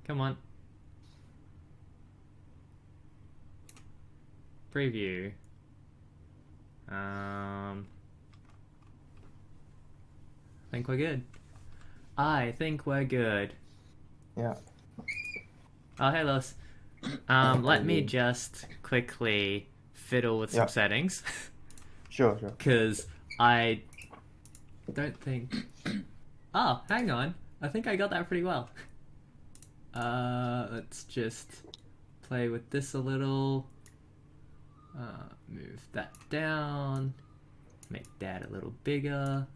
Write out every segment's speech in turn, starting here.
Come on. Preview. I think we're good. I think we're good. Yeah. Oh, hey, Los. Let me just quickly fiddle with some settings. Sure. Because I don't think... Oh, hang on. I think I got that pretty well. Let's just play with this a little. Move that down. Make that a little bigger.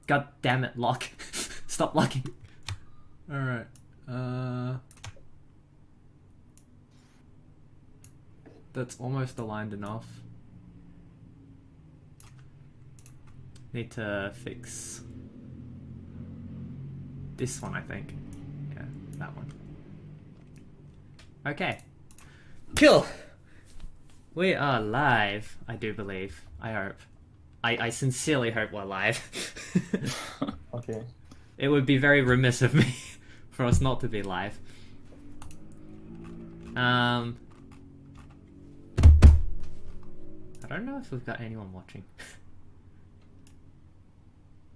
God damn it, lock. Stop locking. Alright. That's almost aligned enough. Need to fix this one, I think. Yeah, that one. Okay. Cool! We are live, I do believe. I hope. I sincerely hope we're live. Okay. It would be very remiss of me for us not to be live. I don't know if we've got anyone watching.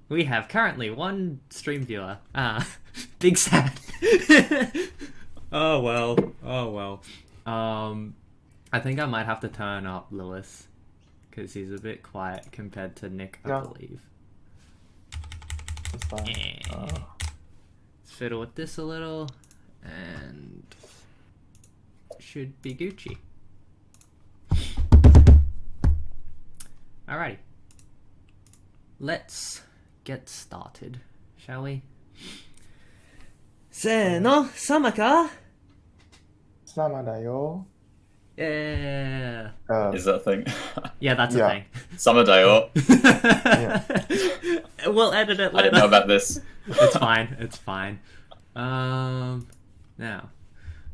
We have currently one stream viewer. Big sad. Oh well. I think I might have to turn up Lewis, because he's a bit quiet compared to Nick, I believe. That's fine. Let's fiddle with this a little, and should be Gucci. Alrighty. Let's get started, shall we? Seno, sama ka? Sama da yo. Yeah. Is that a thing? Yeah, that's a thing. Summer day up. We'll edit it later. I didn't know about this. It's fine. It's fine. Now.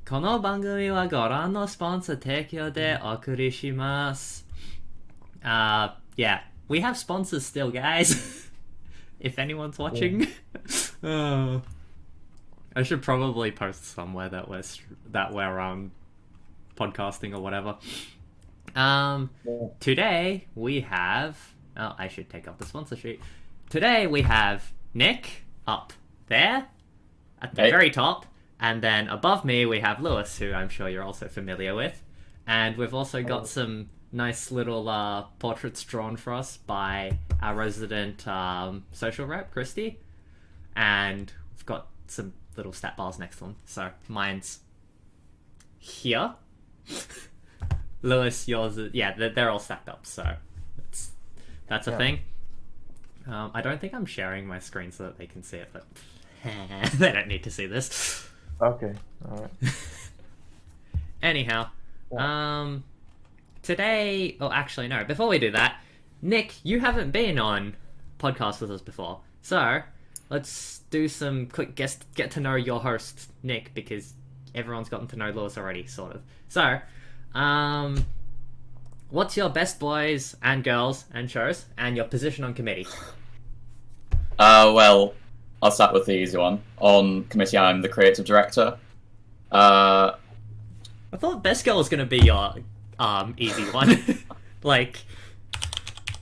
この番組はご覧のスポンサー提供でお送りします。Yeah, we have sponsors still, guys. If anyone's watching. I should probably post somewhere that we're podcasting or whatever. Today we have... Oh, I should take off the sponsor sheet. Today we have Nick up there at the very top. And then above me we have Lewis, who I'm sure you're also familiar with. And we've also got some nice little portraits drawn for us by our resident social rep, Christy. And we've got some little stat bars next to them. So mine's here. Lewis, yours is... Yeah, they're all stacked up, so that's a thing. I don't think I'm sharing my screen so that they can see it, but they don't need to see this. Okay, alright. Anyhow, today... Oh, actually, no. Before we do that, Nick, you haven't been on podcast with us before. So, let's do some quick get to know your host, Nick, because everyone's gotten to know Lewis already, sort of. So, what's your best boys and girls and shows, and your position on committee? Well, I'll start with the easy one. On committee, I'm the creative director. I thought best girl was gonna be your easy one. Like,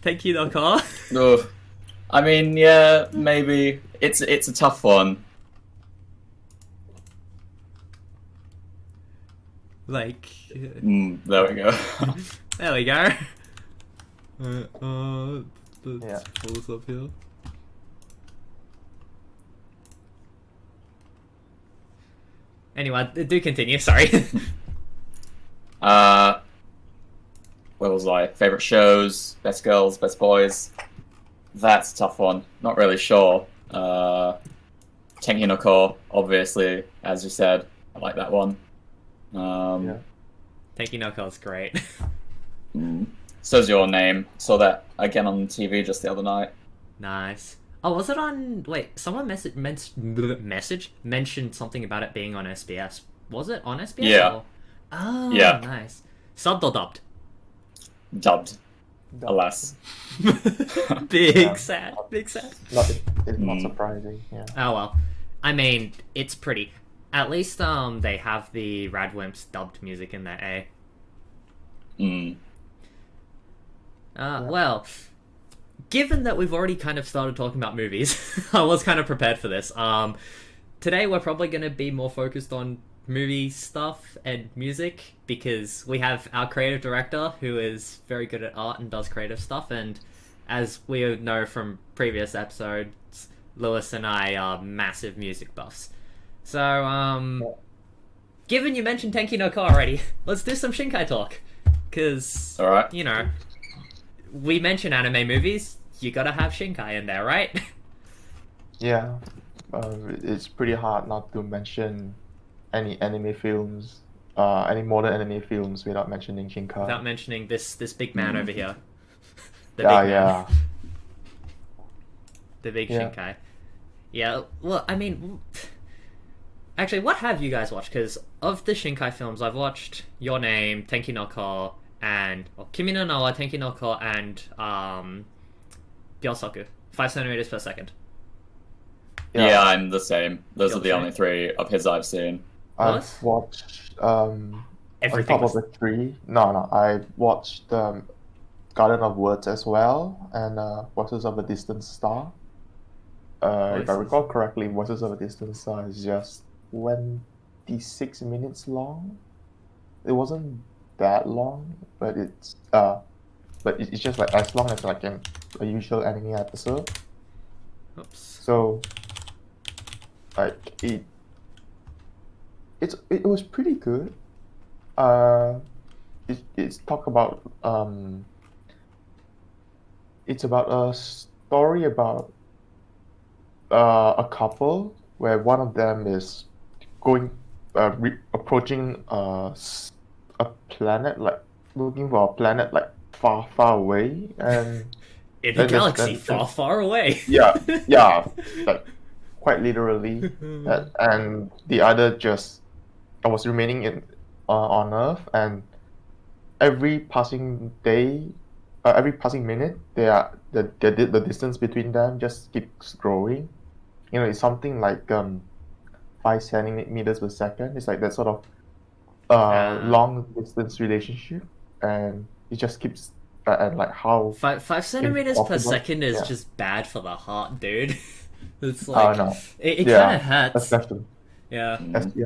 thank you, Noko. I mean, yeah, maybe it's a tough one. Like, there we go. There we go. Let's pull this up here. Anyway, do continue, sorry. What was I? Favorite shows, best girls, best boys. That's a tough one. Not really sure. Tenki no Ko, obviously, as you said. I like that one. Tenki no Ko is great. So's Your Name. Saw that again on TV just the other night. Nice. Oh, was it on... Wait, someone mentioned something about it being on SBS. Was it on SBS? Yeah. Or... Oh, yeah. Nice. Subbed or dubbed? Dubbed. That- alas. Big Yeah. sad, big sad. It's not Mm. surprising. Yeah. Oh well. I mean, it's pretty. At least they have the Radwimps dubbed music in there, eh? Mm. Well, given that we've already kind of started talking about movies, I was kind of prepared for this. Today we're probably going to be more focused on movie stuff and music because we have our creative director who is very good at art and does creative stuff, and as we know from previous episodes, Lewis and I are massive music buffs. So, given you mentioned Tenki no Ko already, let's do some Shinkai talk. Because, All right. you know, we mention anime movies, you gotta have Shinkai in there, right? Yeah. It's pretty hard not to mention any anime films, any modern anime films without mentioning Shinkai. Without mentioning this big man over here. The yeah, big man. yeah. The big Yeah. Shinkai. Yeah, well, I mean... Actually, what have you guys watched? Because of the Shinkai films, I've watched Your Name, Tenki no Ko, and... Well, Kimi no Na wa Tenki no Ko, and... Byosoku. 5 centimeters per second. Yeah, I'm the same. Those You're are the the only three of his I've seen. I've What? watched Everything on top was... of the three. No, I watched Garden of Words as well, and Voices of a Distant Star. If I Voices. recall correctly, Voices of a Distant Star is just 26 minutes long. It wasn't that long, but it's just like as long as like a usual anime episode. Oops. So like it was pretty good. It's talk about it's about a story about a couple where one of them is going approaching a planet, like looking for a planet like far away, and In a and- galaxy and- far, far away. yeah like quite literally. And the other just was remaining in on Earth, and every passing day, every passing minute, the distance between them just keeps growing. You know, it's something like 5 centimeters per second. It's like that sort of long distance relationship, and it just keeps and like how 5 centimeters per Impossible. second is Yeah. just bad for the heart, dude. It's oh like... no, It Yeah, kind of hurts. especially Yeah. Mm. yeah,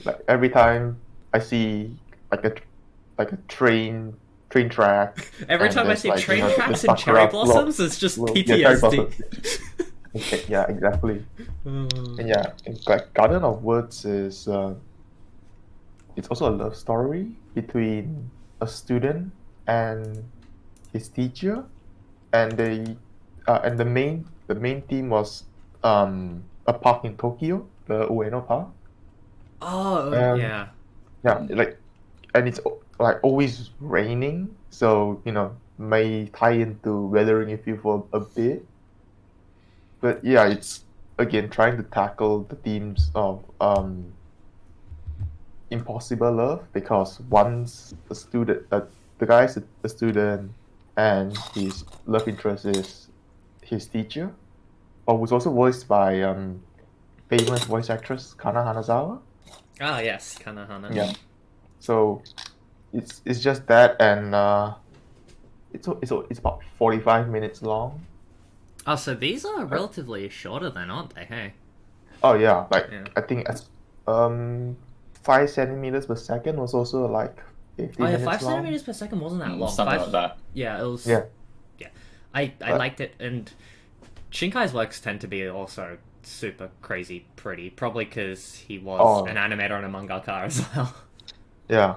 like every time I see like a train track. Every And time I there's, see like, train you know, the tracks and sakura cherry blossoms, it's just yeah, cherry PTSD. blossoms. Okay, yeah, exactly. And yeah, it's like Garden of Words is it's also a love story between a student and his teacher, and the main theme was a park in Tokyo, the Ueno Park. Oh, yeah. Yeah, like, and it's like always raining, so you know may tie into weathering if you for a bit. But yeah, it's again trying to tackle the themes of impossible love, because once the guy's a student, and his love interest is his teacher, who's also voiced by famous voice actress Kana Hanazawa. Ah, yes, Kanahana. Yeah. So it's just that, and it's about 45 minutes long. Oh, so these are relatively shorter then, aren't they? Hey. Oh yeah, like Yeah. I think as 5 centimeters per second was also like 50 Oh yeah, minutes 5 long. centimeters per second wasn't that long. Something Five- like that. Yeah, it was. Yeah. Yeah, I But- liked it, and Shinkai's works tend to be also super crazy pretty. Probably because he was Oh. an animator and a mangaka as well. Yeah,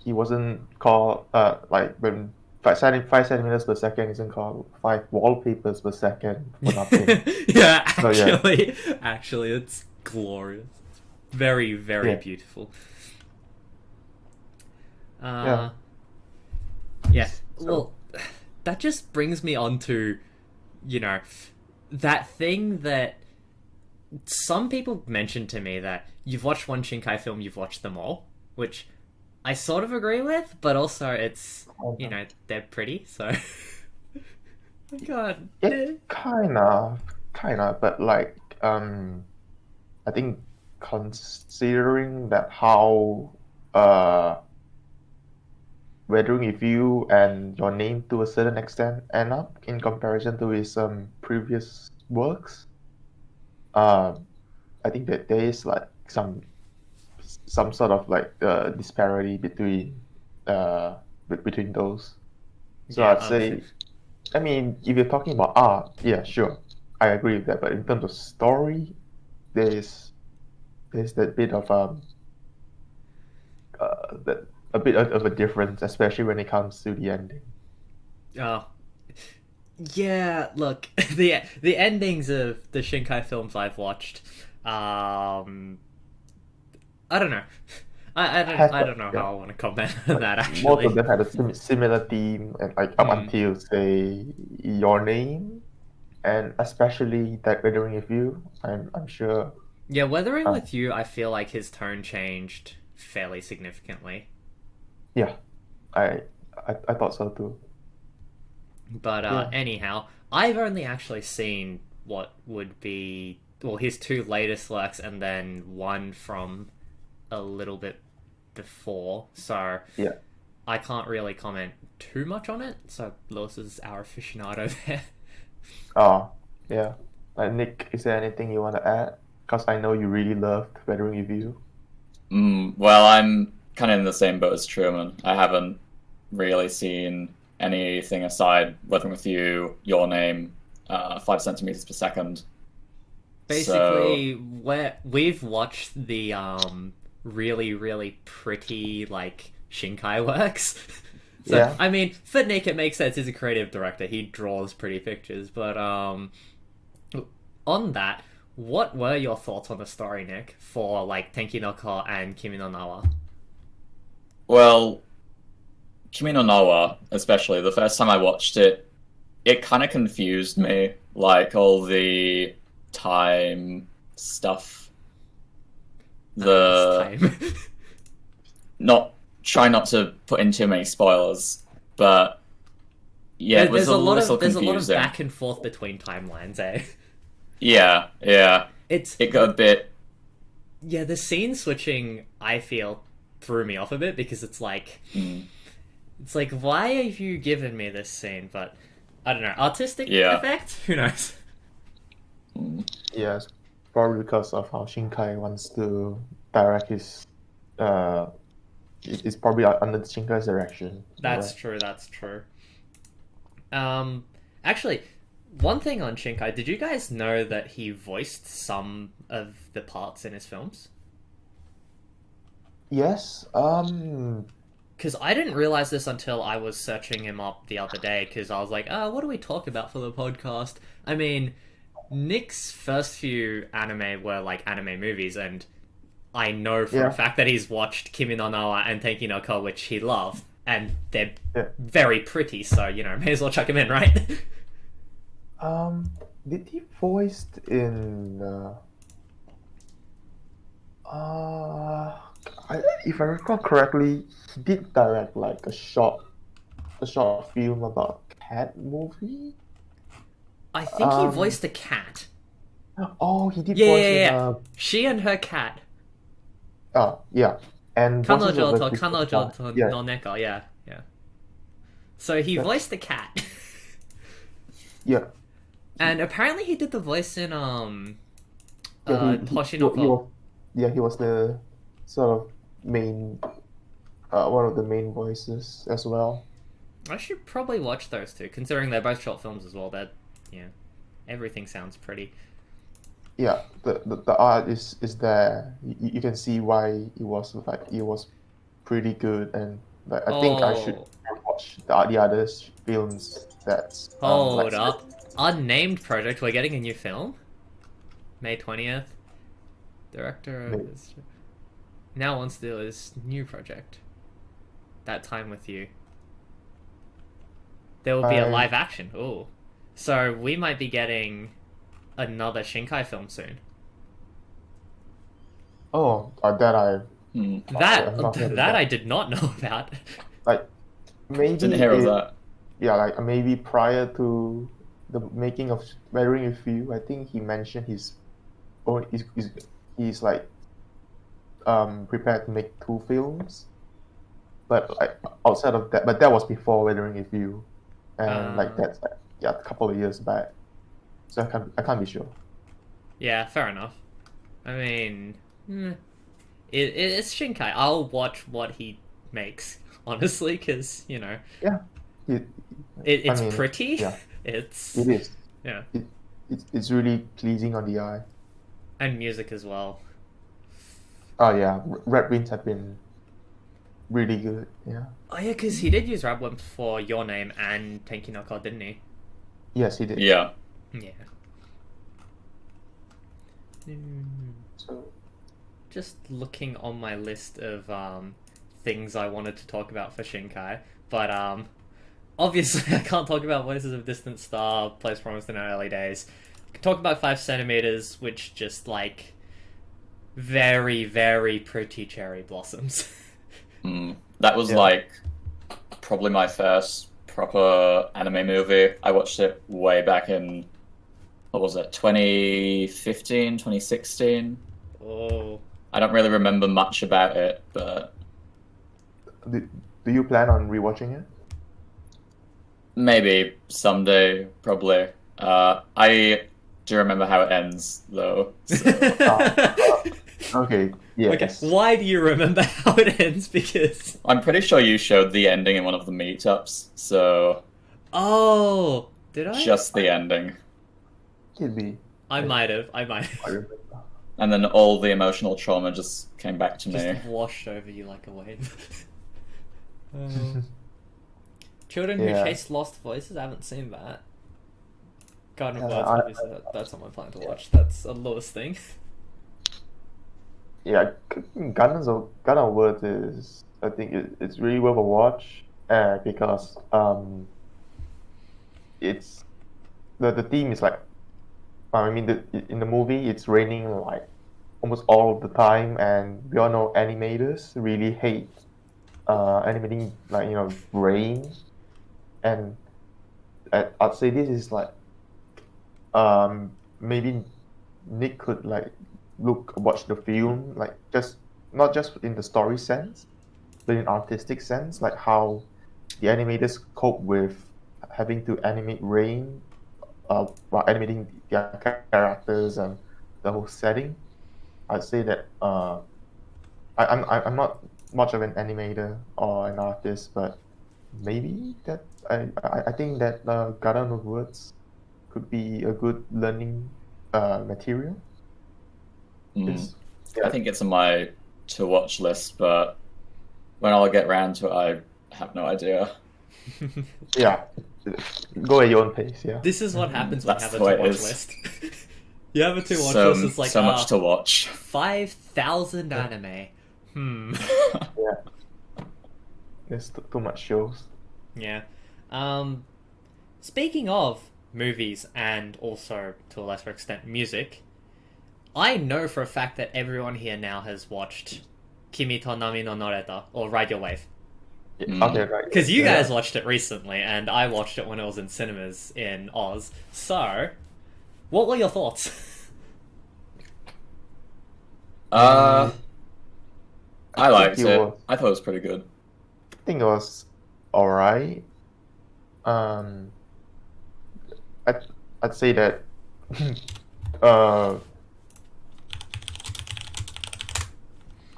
he wasn't called like when 5 centimeters per second isn't called 5 wallpapers per second for nothing. Yeah, So, yeah. actually, it's glorious. It's very, very Yeah. beautiful. Yeah. Yeah. So- Well, that just brings me on to, that thing that some people mentioned to me, that you've watched one Shinkai film, you've watched them all, which I sort of agree with, but also it's, they're pretty, so... my god. Yeah, kind of, but like, I think considering that how weathering with you and your name to a certain extent end up in comparison to his previous works, um, I think that there is like some sort of like disparity between those. So Yeah, I'd say, I mean, if you're talking about art, yeah, sure, I agree with that. But in terms of story, there's that bit of that a bit of a difference, especially when it comes to the ending. oh. Yeah, look, the endings of the Shinkai films I've watched, I don't know. I don't know Yeah, how I want to comment on that most of actually. them had a similar theme, and like up Hmm. until say your name, and especially that weathering with you. I'm sure. Yeah, Weathering Uh, with You, I feel like his tone changed fairly significantly. yeah, I, I thought so too. But Yeah, anyhow, I've only actually seen what would be well his two latest works and then one from a little bit before, so yeah. I can't really comment too much on it. So Lewis is our aficionado there. Oh, yeah. Nick, is there anything you want to add? Because I know you really loved weathering with you. Well, I'm kind of in the same boat as Truman. I haven't really seen anything aside Weathering with You, Your Name, 5 centimeters per second. So, Basically, we've watched the really pretty like Shinkai works. So Yeah. I mean, for Nick, it makes sense. He's a creative director. He draws pretty pictures. But on that, what were your thoughts on the story, Nick, for like Tenki no Ko and Kimi no Nawa? well, Kimi no Nawa, especially, the first time I watched it, it kind of confused me. Like, all the time stuff. This The time. not try not to put in too many spoilers, but yeah, it was There's a a lot little of confusing. back and forth between timelines, eh? Yeah. It's It got a bit. yeah, the scene switching I feel threw me off a bit because Mm, it's like why have you given me this scene? But I don't know, artistic yeah. effect? Who knows? Mm, Yes. Probably because of how Shinkai wants to direct his. Uh, it's probably under Shinkai's direction. So, That's right? true. That's true. Um, actually, one thing on Shinkai, did you guys know that he voiced some of the parts in his films? Yes. Because I didn't realize this until I was searching him up the other day. Because I was like, what do we talk about for the podcast? I mean, Nick's first few anime were like anime movies, and I know for a Yeah. fact that he's watched Kimi no Nawa and Tenki no Ko, which he loved, and they're Yeah. very pretty. So may as well chuck him in, right? Um. Did he voiced in? If I recall correctly, he did direct like a short film about a cat movie. I think he Um. voiced a cat. Oh, he did Yeah, voice yeah, in yeah. She and her cat. oh yeah, and voices Kanojo over to before Kanojo to yeah, no Neko. Yeah, yeah. So he that's voiced the cat, yeah, and apparently he did the voice in yeah. He Hoshinoko. was yeah he was the sort of main one of the main voices as well. I should probably watch those two, considering they're both short films as well. That yeah, everything sounds pretty. Yeah, the art is there. You can see why it was pretty good, and like I think I should Oh, watch the other films that's hold like up. Unnamed project. We're getting a new film. May 20th. Director maybe. now wants to do his new project. That Time with You. There will be a I live action. Ooh. So we might be getting another Shinkai film soon. oh that mm. I've not heard of That I that. did not know about. Like Didn't maybe hear of it that. yeah like maybe prior to the making of Weathering with You, I think he mentioned he's like prepared to make 2 films, but like outside of that, but that was before Weathering with You, and like that's like, yeah, a couple of years back. So I can't be sure. Yeah, fair enough. I mean, it's Shinkai. I'll watch what he makes, honestly, because, Yeah, it, it's I mean, pretty. yeah, It's, it is. yeah, It's really pleasing on the eye. and music as well. Oh yeah, Red Wings have been really good. Yeah. Oh yeah, because he did use Rabwimp for Your Name and Tenki no Ko, didn't he? Yes, he did. Yeah. Yeah. So Just looking on my list of things I wanted to talk about for Shinkai, but obviously I can't talk about Voices of Distant Star, Place Promised in Our Early Days. I can talk about 5 centimeters, which just like very, very pretty cherry blossoms. That was Yeah. like probably my first proper anime movie. I watched it way back in, what was it, 2015, 2016? Oh. I don't really remember much about it, but do you plan on rewatching it? maybe someday, probably. I do remember how it ends, though. So Okay. Yes. Okay, why do you remember how it ends? Because I'm pretty sure you showed the ending in one of the meetups, so oh, did I? just the ending. Could be. I might have. I remember. And then all the emotional trauma just came back to me. Just washed over you like a wave. Children Who Yeah. Chase Lost Voices. I haven't seen that. Garden of Yeah, Words. I- Obviously, that's on my plan to watch. That's a Lewis thing. Yeah, Garden of Words is, I think it's really worth a watch, because it's the theme is like, I mean, in the movie it's raining like almost all of the time, and we all know animators really hate animating, like, rain, and I'd say this is like, maybe Nick could like watch the film, like, just not just in the story sense, but in artistic sense, like how the animators cope with having to animate rain, while animating their characters and the whole setting. I'd say that I'm not much of an animator or an artist, but maybe that I think that Garden of Words could be a good learning material. It's, I think it's on my to watch list, but when I'll get around to it, I have no idea. yeah, go at your own pace. Yeah. This is what happens when you That's have a the way it to-watch is. list. You have a to-watch So, list, it's like, so much to watch. 5,000 anime. Yeah. There's too much shows. Yeah. Speaking of movies and also, to a lesser extent, music, I know for a fact that everyone here now has watched Kimi to Nami no Noreta, or Ride Your Wave. Yeah, okay, right. Because you Yeah. guys watched it recently, and I watched it when it was in cinemas in Oz. So, what were your thoughts? I liked it it. was- I thought it was pretty good. I think it was alright. I'd say that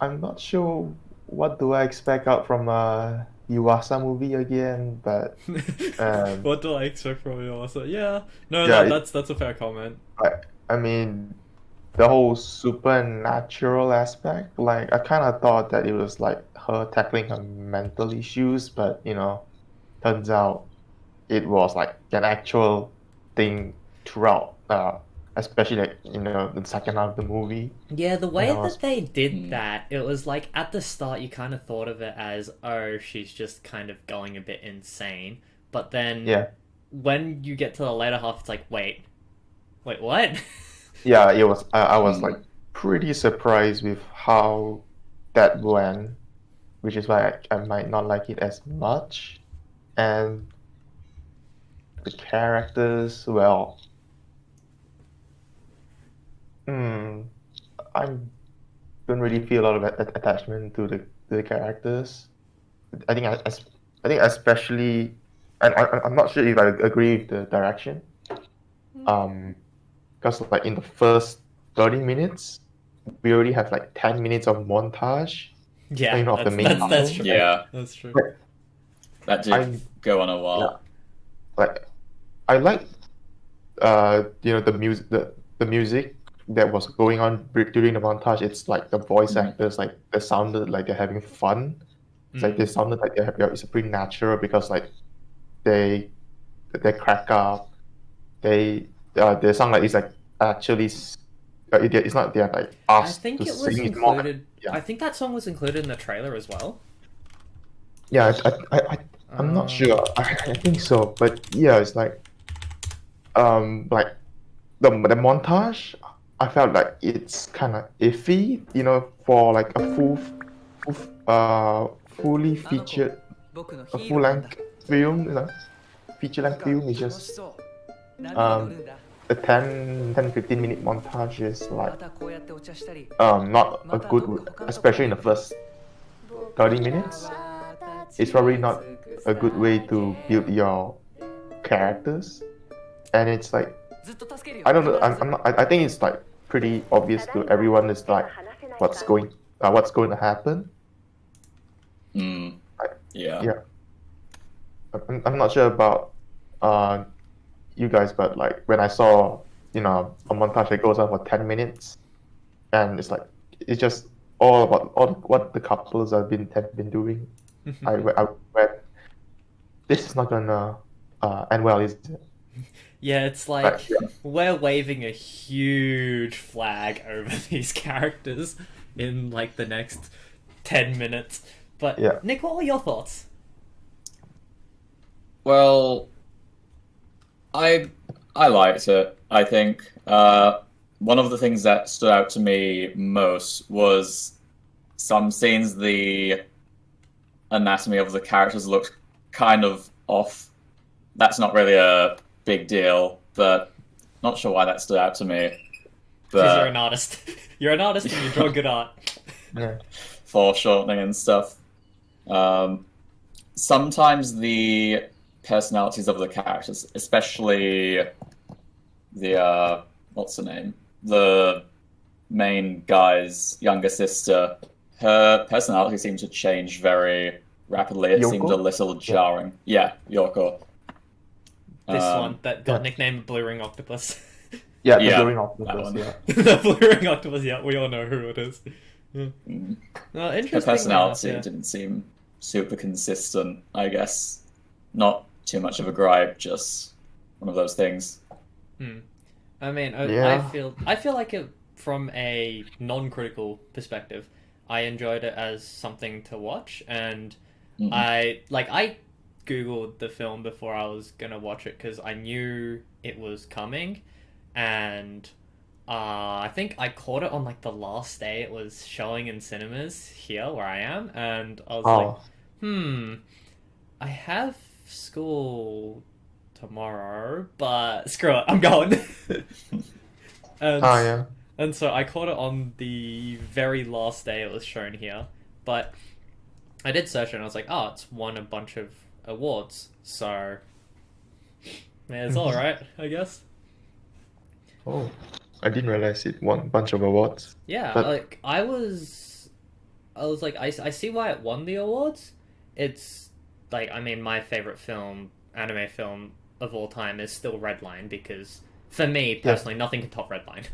I'm not sure what do I expect out from a Yuasa movie again, but What do I expect from you also? Yeah, no, Yeah, that's a fair comment. I mean, the whole supernatural aspect, like, I kind of thought that it was like her tackling her mental issues, but turns out it was like an actual thing throughout, especially like the second half of the movie. Yeah, the way was- that they did that, it was like at the start you kind of thought of it as, oh, she's just kind of going a bit insane. But then Yeah, when you get to the later half, it's like, wait, what? yeah, it was. I was like pretty surprised with how that went, which is why I might not like it as much. And the characters, well, I don't really feel a lot of attachment to the characters. I think I think especially, and I'm not sure if I agree with the direction. Because like in the first 30 minutes, we already have like 10 minutes of montage, Yeah, you know, of the main that's battle. true. Yeah. That's true. That did I- go on a while. Like, I like, you know, the music that was going on during the montage. It's like the voice actors, like they sounded like they're having fun. It's like they sounded like it's pretty natural because like they crack up. They sound like it's like actually it's not they're like I asked think to it was sing. It's more like- included. yeah. I think that song was included in the trailer as well. Yeah, I'm not sure. I think so, but yeah, it's like like the montage. I felt like it's kind of iffy, you know, for like a fully featured, a full length film, you know, feature length film is just the 15 minute montage is like not a good, especially in the first 30 minutes. It's probably not a good way to build your characters, and it's like I don't know. I'm not. I think it's like pretty obvious to everyone. It's like what's going to happen. Yeah. Yeah. I'm not sure about you guys, but like when I saw you know a montage that goes on for 10 minutes, and it's like it's just all about all what the couples have been doing. I went, this is not gonna end well, is it? Yeah, it's like Yeah. we're waving a huge flag over these characters in like the next 10 minutes. But Yeah. Nick, what were your thoughts? Well, I liked it. I think one of the things that stood out to me most was some scenes the anatomy of the characters looked kind of off. That's not really a big deal, but not sure why that stood out to me. Because you're But an artist. You're an artist and you draw good art. Yeah. foreshortening and stuff. Sometimes the personalities of the characters, especially the what's her name, the main guy's younger sister, her personality seemed to change very rapidly. It seemed a Yoko? little jarring. Yeah, Yoko. This one that got yeah. nicknamed Blue Ring Octopus. Yeah, the Yeah, blowing that octopus. one. Yeah. The Blue Ring Octopus, yeah, we all know who it is. Yeah. Her Interesting. personality yeah. didn't seem super consistent, I guess. Not too much of a gripe, just one of those things. I mean, Yeah. I feel like it, from a non-critical perspective, I enjoyed it as something to watch, and I googled the film before I was gonna watch it because I knew it was coming, and I think I caught it on like the last day it was showing in cinemas here where I am, and I was like, I have school tomorrow, but screw it, I'm going. and, Yeah. and so I caught it on the very last day it was shown here, but I did search it and I was like, oh, it's won a bunch of awards, so yeah, it's alright, I guess. Oh, I didn't realize it won a bunch of awards. Yeah, But- like I was like, I see why it won the awards. It's like, I mean, my favorite anime film of all time is still Redline, because for me personally, nothing can top Redline.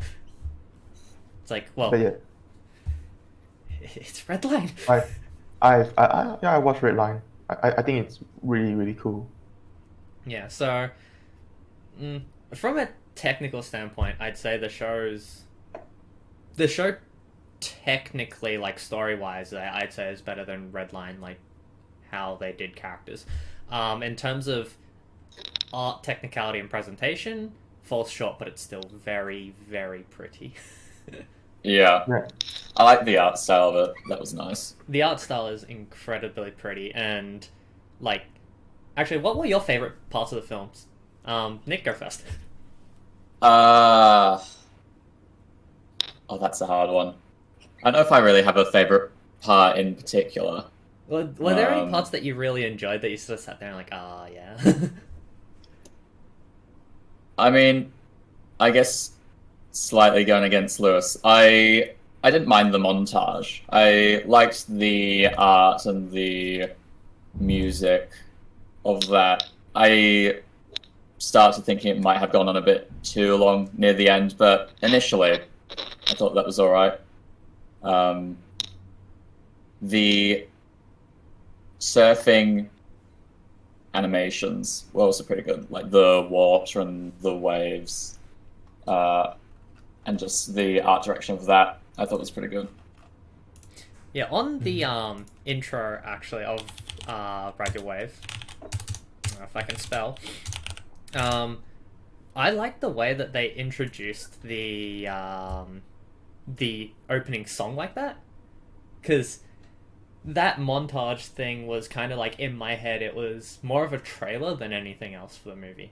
It's like, well, But yeah, it's Redline. I watched Red Line. I think it's really really cool. Yeah, so from a technical standpoint, I'd say the show technically, like story-wise, I'd say is better than Redline, like how they did characters. In terms of art, technicality, and presentation, falls short, but it's still very, very pretty. Yeah. Right. I like the art style of it. That was nice. The art style is incredibly pretty, and like, actually, what were your favorite parts of the films? Nick, go first. Oh, that's a hard one. I don't know if I really have a favorite part in particular. Were there any parts that you really enjoyed that you sort of sat there and like, yeah? I mean, I guess slightly going against Lewis, I didn't mind the montage. I liked the art and the music of that. I started thinking it might have gone on a bit too long near the end, but initially I thought that was alright. The surfing animations were also pretty good, like the water and the waves, and just the art direction of that I thought was pretty good. Yeah, on the intro actually of Ride Your Wave, if I can spell, I like the way that they introduced the opening song like that, because that montage thing was kind of like, in my head, it was more of a trailer than anything else for the movie.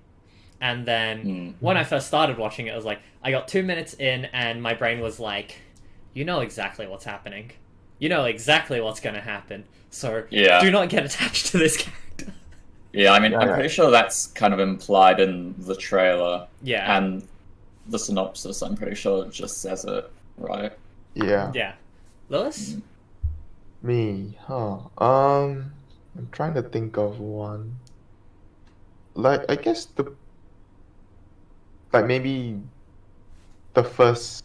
And then when I first started watching it, I was like, I got 2 minutes in and my brain was like, you know exactly what's happening. You know exactly what's going to happen. So do not get attached to this character. Yeah, I mean, I'm pretty sure that's kind of implied in the trailer. Yeah. And the synopsis, I'm pretty sure it just says it, right? Yeah. Yeah. Lewis? Me, huh? I'm trying to think of one. Like, I guess maybe the first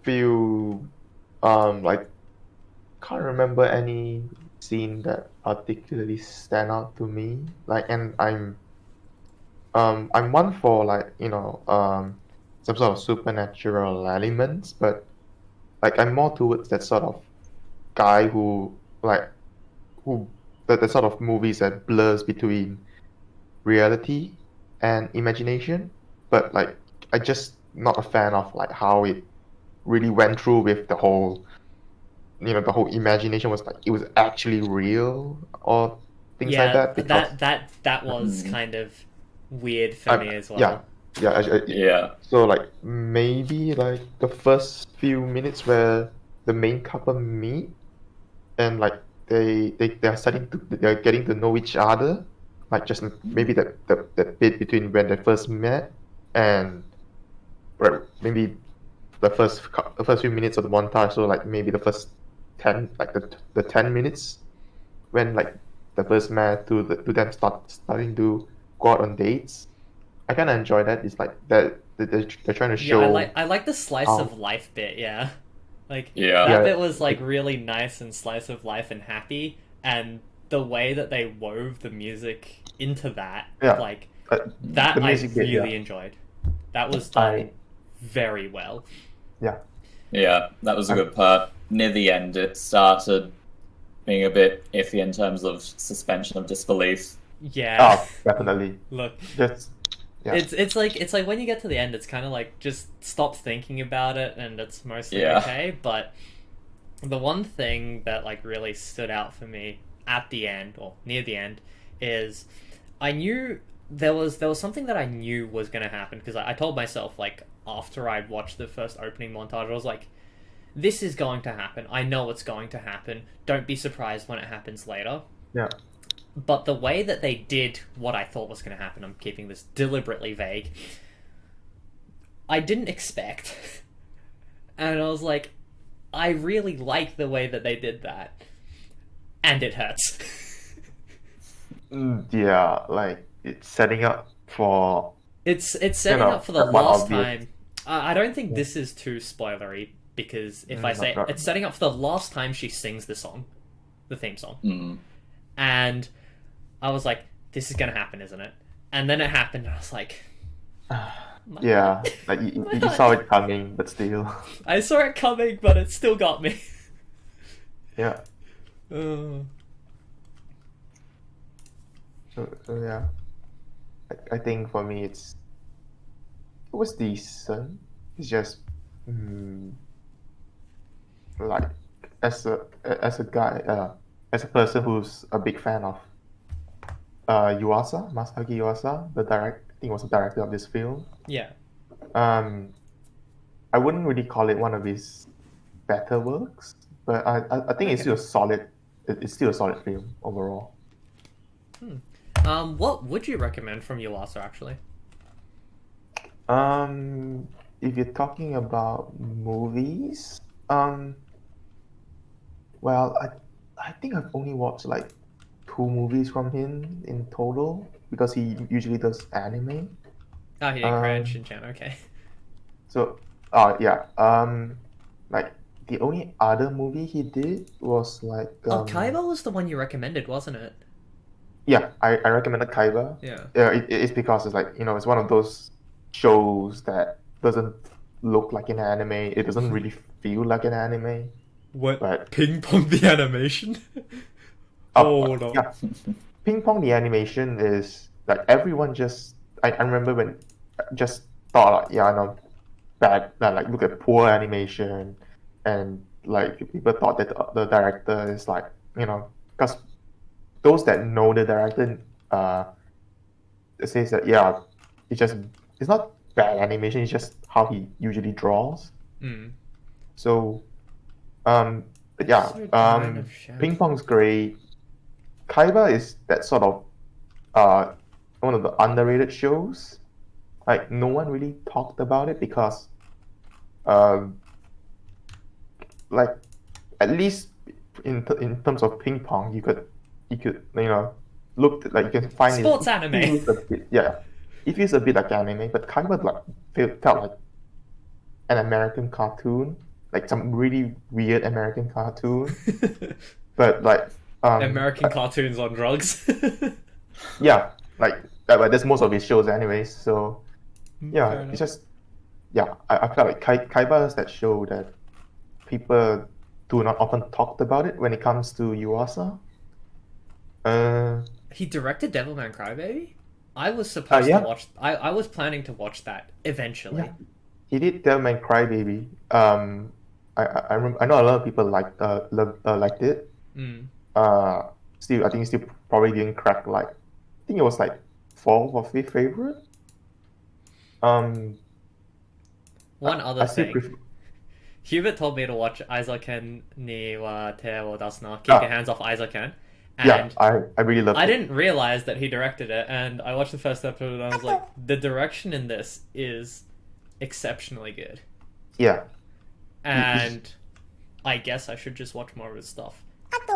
few, like, can't remember any scene that particularly stand out to me. Like, and I'm one for, like, some sort of supernatural elements, but like I'm more towards that sort of guy who the sort of movies that blurs between reality and imagination, but like I just not a fan of like how it really went through with the whole the whole imagination was like it was actually real or things like that, because that was kind of weird for me as well. So like maybe like the first few minutes where the main couple meet and like they're getting to know each other, like just maybe that bit between when they first met and maybe the first few minutes of the montage. So like maybe the first 10 like the 10 minutes when like the first met to them starting to go out on dates. I kind of enjoy that. It's like that they're trying to show. I like the slice of life bit. Yeah. Like, that bit was, like, really nice and slice of life and happy, and the way that they wove the music into that, like, that I really enjoyed. That was done very well. Yeah, that was a good part. Near the end, it started being a bit iffy in terms of suspension of disbelief. Yeah. Oh, definitely. Look. It's like when you get to the end, it's kind of like just stop thinking about it, and it's mostly okay. But the one thing that like really stood out for me at the end or near the end is I knew there was something that I knew was going to happen, because I told myself, like, after I'd watched the first opening montage, I was like, this is going to happen. I know it's going to happen. Don't be surprised when it happens later. Yeah. But the way that they did what I thought was going to happen, I'm keeping this deliberately vague, I didn't expect. And I was like, I really like the way that they did that. And it hurts. Yeah, like it's setting up for... It's setting up for the last time. I don't think this is too spoilery, because if I say it's setting up for the last time she sings the song, the theme song. And I was like, this is gonna happen, isn't it? And then it happened, and I was like, yeah, like you saw it coming, but still. I saw it coming, but it still got me. Yeah. Uh, So yeah, I think for me it was decent. It's just like as a guy, as a person who's a big fan of Masaki Yuasa, I think was the director of this film. Yeah. Um, I wouldn't really call it one of his better works, but I think it's Okay. still a solid. It's still a solid film overall. What would you recommend from Yuasa actually? Um, if you're talking about movies, well, I think I've only watched like two movies from him in total because he usually does anime. Oh, he did Crash Um, Shin-chan. Okay. so, yeah, like the only other movie he did was like Oh, Kaiba was the one you recommended, wasn't it? yeah, I recommended Kaiba. Yeah. Yeah, it's because it's like it's one of those shows that doesn't look like an anime. It doesn't really feel like an anime, What? but Ping pong the animation? oh on. yeah, Ping Pong the animation is like everyone just I remember when just thought like yeah I know bad like look at poor animation and like people thought that the director is like because those that know the director uh says that yeah it's not bad animation, it's just how he usually draws. Mm. So but yeah, Episode 9 of Ping Shadow. Pong's great. Kaiba is that sort of uh one of the underrated shows. Like no one really talked about it because um like at least in terms of ping pong you could look like you can find Sports it anime. feels a bit, yeah, it feels a bit like anime, but Kaiba like felt like an American cartoon, like some really weird American cartoon, but like American cartoons on drugs. yeah, like but that's most of his shows anyways. So yeah, Fair enough. it's just yeah, I felt like Kaiba is that show that people do not often talked about it when it comes to Yuasa. He directed Devilman Crybaby? I was supposed Yeah. to watch... I was planning to watch that eventually. Yeah, he did Devilman Crybaby. I know a lot of people liked it. Mm. Still, I think it still probably didn't crack like I think it was like fourth or fifth favorite. One other I still thing. prefer. Hubert told me to watch Aizoken ni wa te wo dasuna. Keep your hands off Aizoken. Yeah, And I really loved I it. didn't realize that he directed it, and I watched the first episode and I was like, the direction in this is exceptionally good. Yeah, And I guess I should just watch more of his stuff.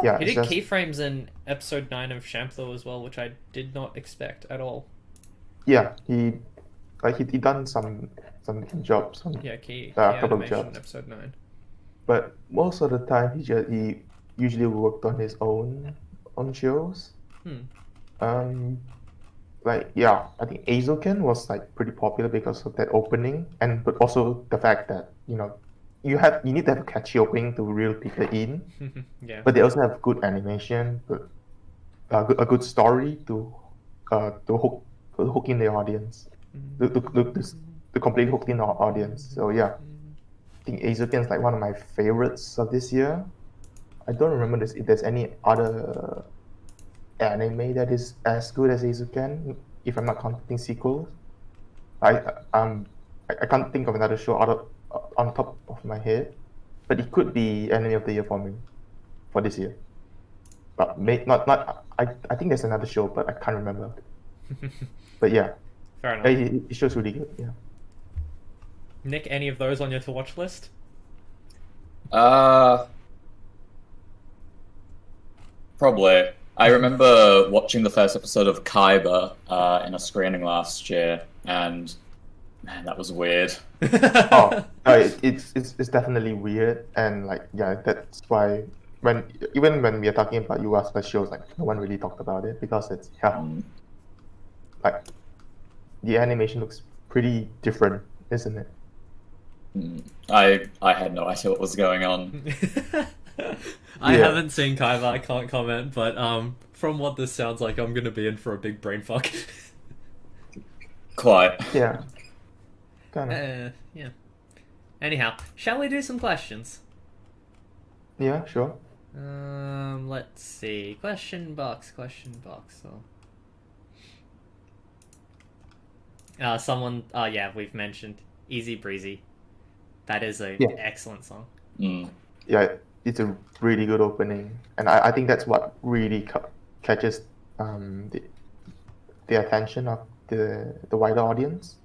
yeah. He It's did just keyframes in episode 9 of Shampoo as well, which I did not expect at all. yeah. He done some jobs on Yeah, key couple of animation in jobs, episode 9. but most of the time he usually worked on his own shows. Like yeah, I think Azoken was like pretty popular because of that opening, and but also the fact that you need to have a catchy opening to really pick it in, Yeah. but they also have good animation, but a good story to hook in the audience, to completely hook in the audience. So yeah, I think Azoken is like one of my favorites of this year. I don't remember if there's any other anime that is as good as Azuken, if I'm not counting sequels. I can't think of another show on top of my head, but it could be anime of the year for me for this year. But not I think there's another show, but I can't remember. But yeah, Fair enough. it show's really good. Yeah. Nick, any of those on your to-watch list? Probably. I remember watching the first episode of Kaiba in a screening last year, and man, that was weird. It's definitely weird, and like yeah, that's why when we are talking about US shows, like no one really talked about it because it's like the animation looks pretty different, isn't it? I had no idea what was going on. I Yeah. haven't seen Kaiba, I can't comment, but from what this sounds like, I'm gonna be in for a big brain fuck. Quite. Yeah. Kind of. Yeah. Anyhow, shall we do some questions? Yeah, sure. Let's see. Question box. So, Someone, yeah, we've mentioned Easy Breezy. That is a Yeah. excellent song. Yeah, it's a really good opening, and I think that's what really catches the attention of the wider audience.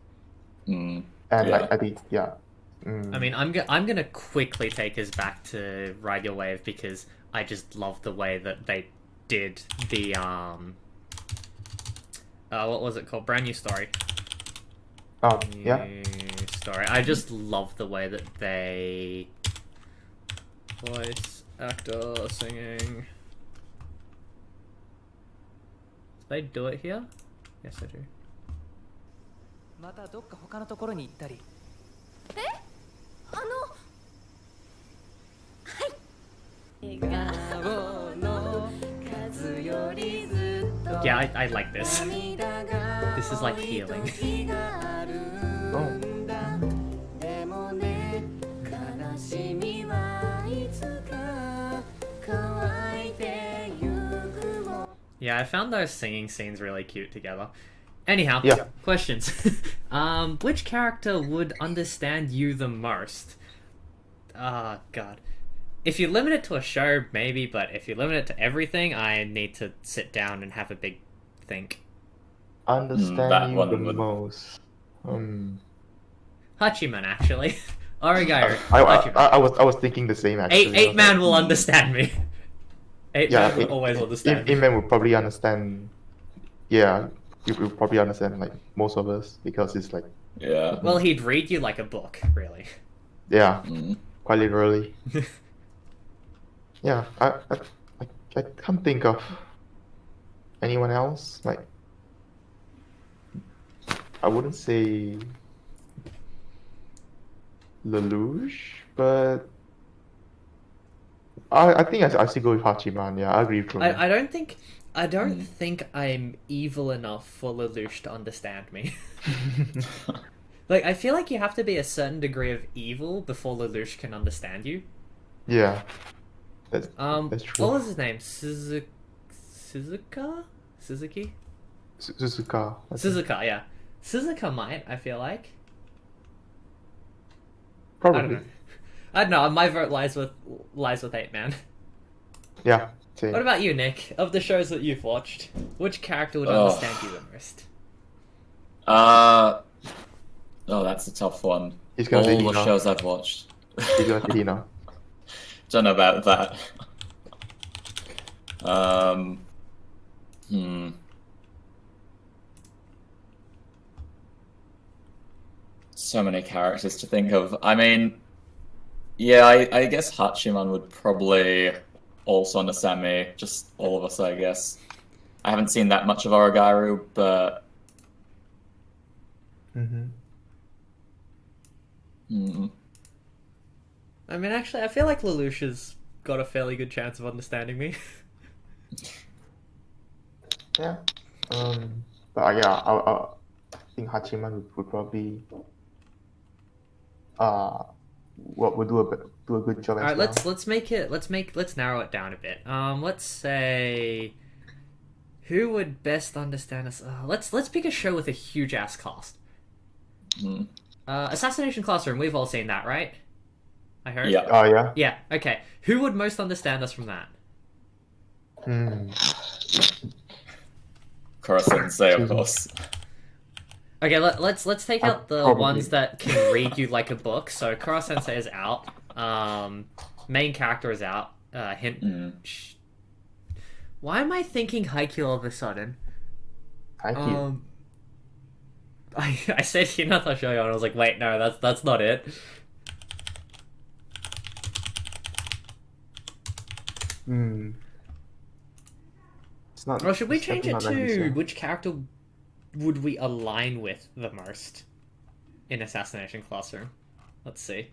And Yeah. I think I mean, I'm gonna quickly take us back to Ride Your Wave because I just love the way that they did the what was it called? Brand New Story. Yeah. New Story. I just love the way that they voice actor singing. Do they do it here? Yes, I do. またどっか他のところに行ったり。Yeah, I like this. This is like healing. Oh. Yeah, I found those singing scenes really cute together. Anyhow, Yeah. questions. Which character would understand you the most? Ah, God. If you limit it to a show, maybe, but if you limit it to everything, I need to sit down and have a big think. Understand that you one the would- most. Hachiman, actually. Origaru. I Hachiman. was thinking the same actually. Eight man will understand me. Eight Yeah, man will always understand me. man will probably understand. Yeah, you will probably understand like most of us because it's like Yeah. Well, he'd read you like a book, really. yeah, Mm. quite literally. Yeah, I can't think of anyone else. Like, I wouldn't say Lelouch, but I think I still go with Hachiman. Yeah, I agree with Roman. I don't think I'm evil enough for Lelouch to understand me. Like, I feel like you have to be a certain degree of evil before Lelouch can understand you. Yeah, that's true. What was his name? Suzuka? Suzuki? Suzuka. Suzuka, yeah. Suzuka might, I feel like. Probably. I don't know, my vote lies with 8-man. Yeah. Same. What about you, Nick? Of the shows that you've watched, which character would Oh. understand you the most? Oh, that's a tough one. He's gonna say All the Hina. shows I've watched. He's gonna say Hina. Don't know about that. So many characters to think of. I mean, yeah, I guess Hachiman would probably also understand me. Just all of us, I guess. I haven't seen that much of Orogaru, but Mm-hmm. I mean, actually, I feel like Lelouch has got a fairly good chance of understanding me. Yeah. But yeah, I think Hachiman would probably would do a good job as Alright, well. let's narrow it down a bit. Let's say who would best understand us? Let's pick a show with a huge ass cast. Assassination Classroom. We've all seen that, right? I heard. yeah. Oh yeah. Yeah. Okay. Who would most understand us from that? Kura Sensei, of course. Okay, let's take out the Probably. ones that can read you like a book. So Kara Sensei is out. Main character is out. Why am I thinking Haikyuu all of a sudden? Thank you. I said Hinata Shoyo and I was like, wait, no, that's not it. It's not. Or should we it's change it definitely not to Nagisa. which character would we align with the most in Assassination Classroom? Let's see.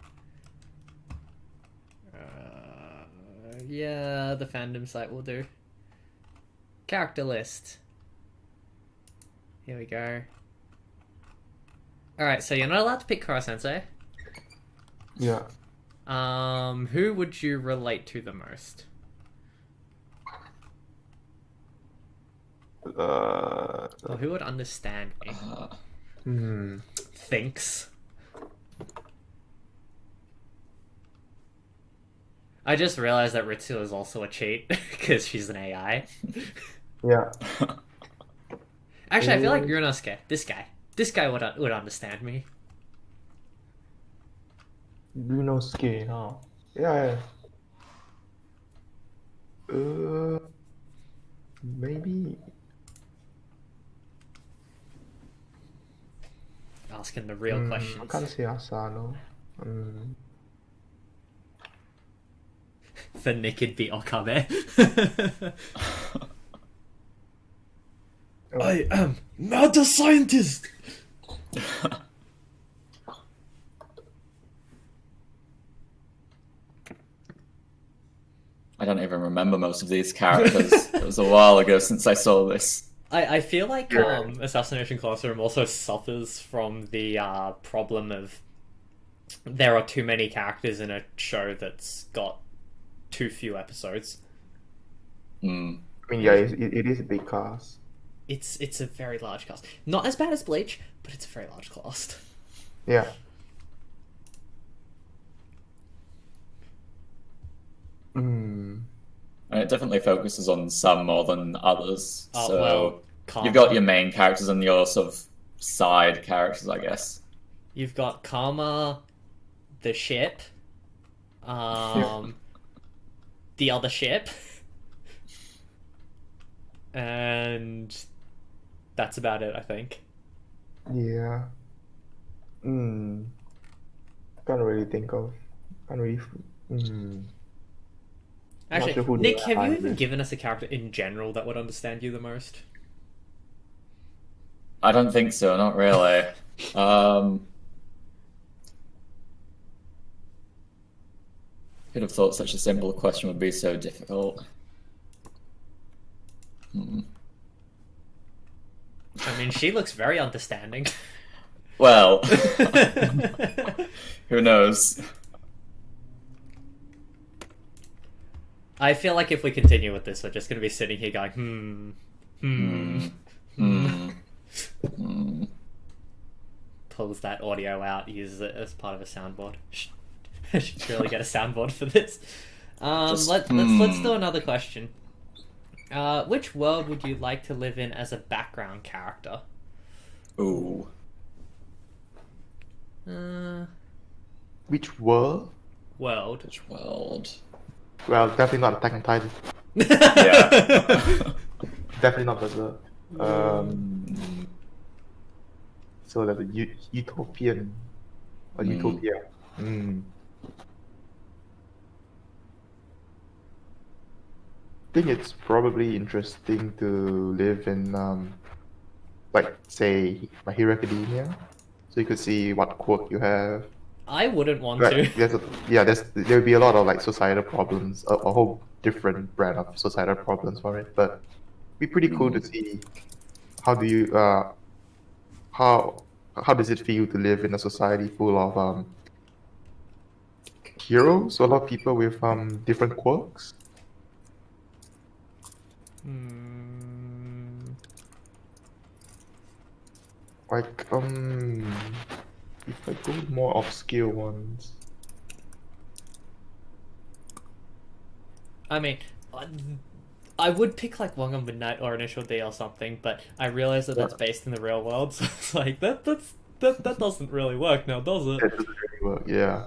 Yeah, the fandom site will do. Character list. Here we go. Alright, so you're not allowed to pick Kara Sensei. Yeah. Who would you relate to the most? Or who would understand me? thinks. I just realized that Ritsu is also a cheat because she's an AI. Yeah. Actually, I feel like Ryunosuke, this guy would understand me. Ryunosuke, huh? Yeah. Maybe. Asking the real I questions. can't say Asano. For Nick, it'd be Okabe. I am not a scientist! I don't even remember most of these characters. It was a while ago since I saw this. I feel like Assassination Classroom also suffers from the problem of there are too many characters in a show that's got too few episodes. Mm. I mean, yeah, it is a big cast. It's a very large cast. Not as bad as Bleach, but it's a very large cast. Yeah. And it definitely focuses on some more than others. So Karma. you've got your main characters and your sort of side characters, I guess. You've got Karma, the ship, the other ship, and that's about it, I think. Yeah. Can't really think of. Can't really. Not sure Actually, who Nick, the have you high even is. given us a character in general that would understand you the most? I don't think so, not really. Could have thought such a simple question would be so difficult. I mean, she looks very understanding. Well, who knows? I feel like if we continue with this, we're just going to be sitting here going, pulls that audio out, uses it as part of a soundboard. I should really get a soundboard for this. Let's do another question. Which world would you like to live in as a background character? Ooh. Which world? World. Which world? Well, definitely not Attack on Titan. Yeah. Definitely not Berserk. So that's a utopian. Or utopia. I think it's probably interesting to live in, like, say, My Hero Academia. So you could see what quirk you have. I wouldn't want Right, to. there'll be a lot of like societal problems, a whole different brand of societal problems for it. But it'd be pretty cool to see how do you how does it feel to live in a society full of heroes, a lot of people with different quirks. Like if I go more obscure ones. I mean, I would pick like Wong on Midnight or Initial D or something, but I realize that that's based in the real world, so it's like that doesn't really work now, does it? That doesn't really work, yeah.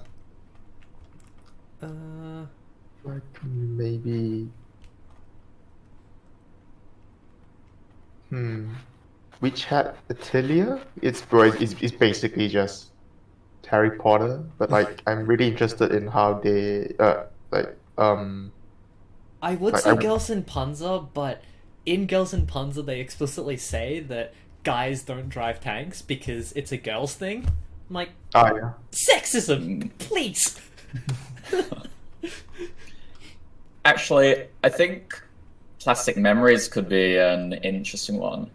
Like maybe Witch Hat Atelier? It's basically just Harry Potter, but like I'm really interested in how they I would Like, say I- Girls in Panzer, but in Girls in Panzer they explicitly say that guys don't drive tanks because it's a girls thing. I'm like, yeah. sexism, please. Actually, I think Plastic Memories could be an interesting one.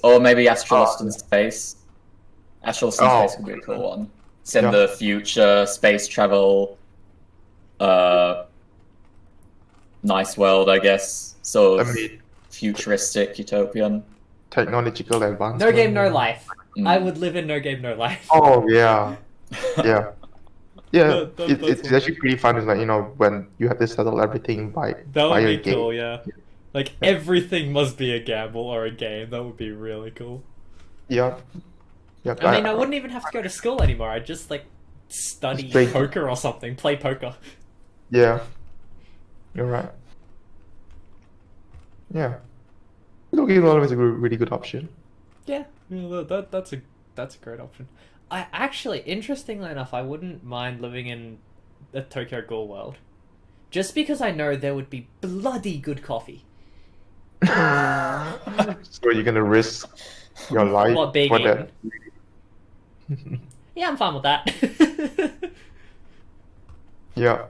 Or maybe Astralist in Space. Astralist in Space could be a cool one. It's in the future, space travel, nice world, I guess. Sort of futuristic, utopian. technological advancement. No Game No Life. Mm. I would live in No Game No Life. Oh yeah, yeah. Yeah, That's it's one. actually pretty fun. It's like, when you have to settle everything by That would a be cool, game. yeah. Like, everything must be a gamble or a game. That would be really cool. Yeah. Yeah. I mean, I wouldn't even have to go to school anymore. I'd just, like, study Just play- poker or something. Play poker. Yeah. You're right. Yeah. No Game No Life is a really good option. Yeah, that's a great option. I actually, interestingly enough, I wouldn't mind living in the Tokyo Ghoul world. Just because I know there would be bloody good coffee. So you're gonna risk your life What, being for eaten? that? Yeah, I'm fine with that. Yeah.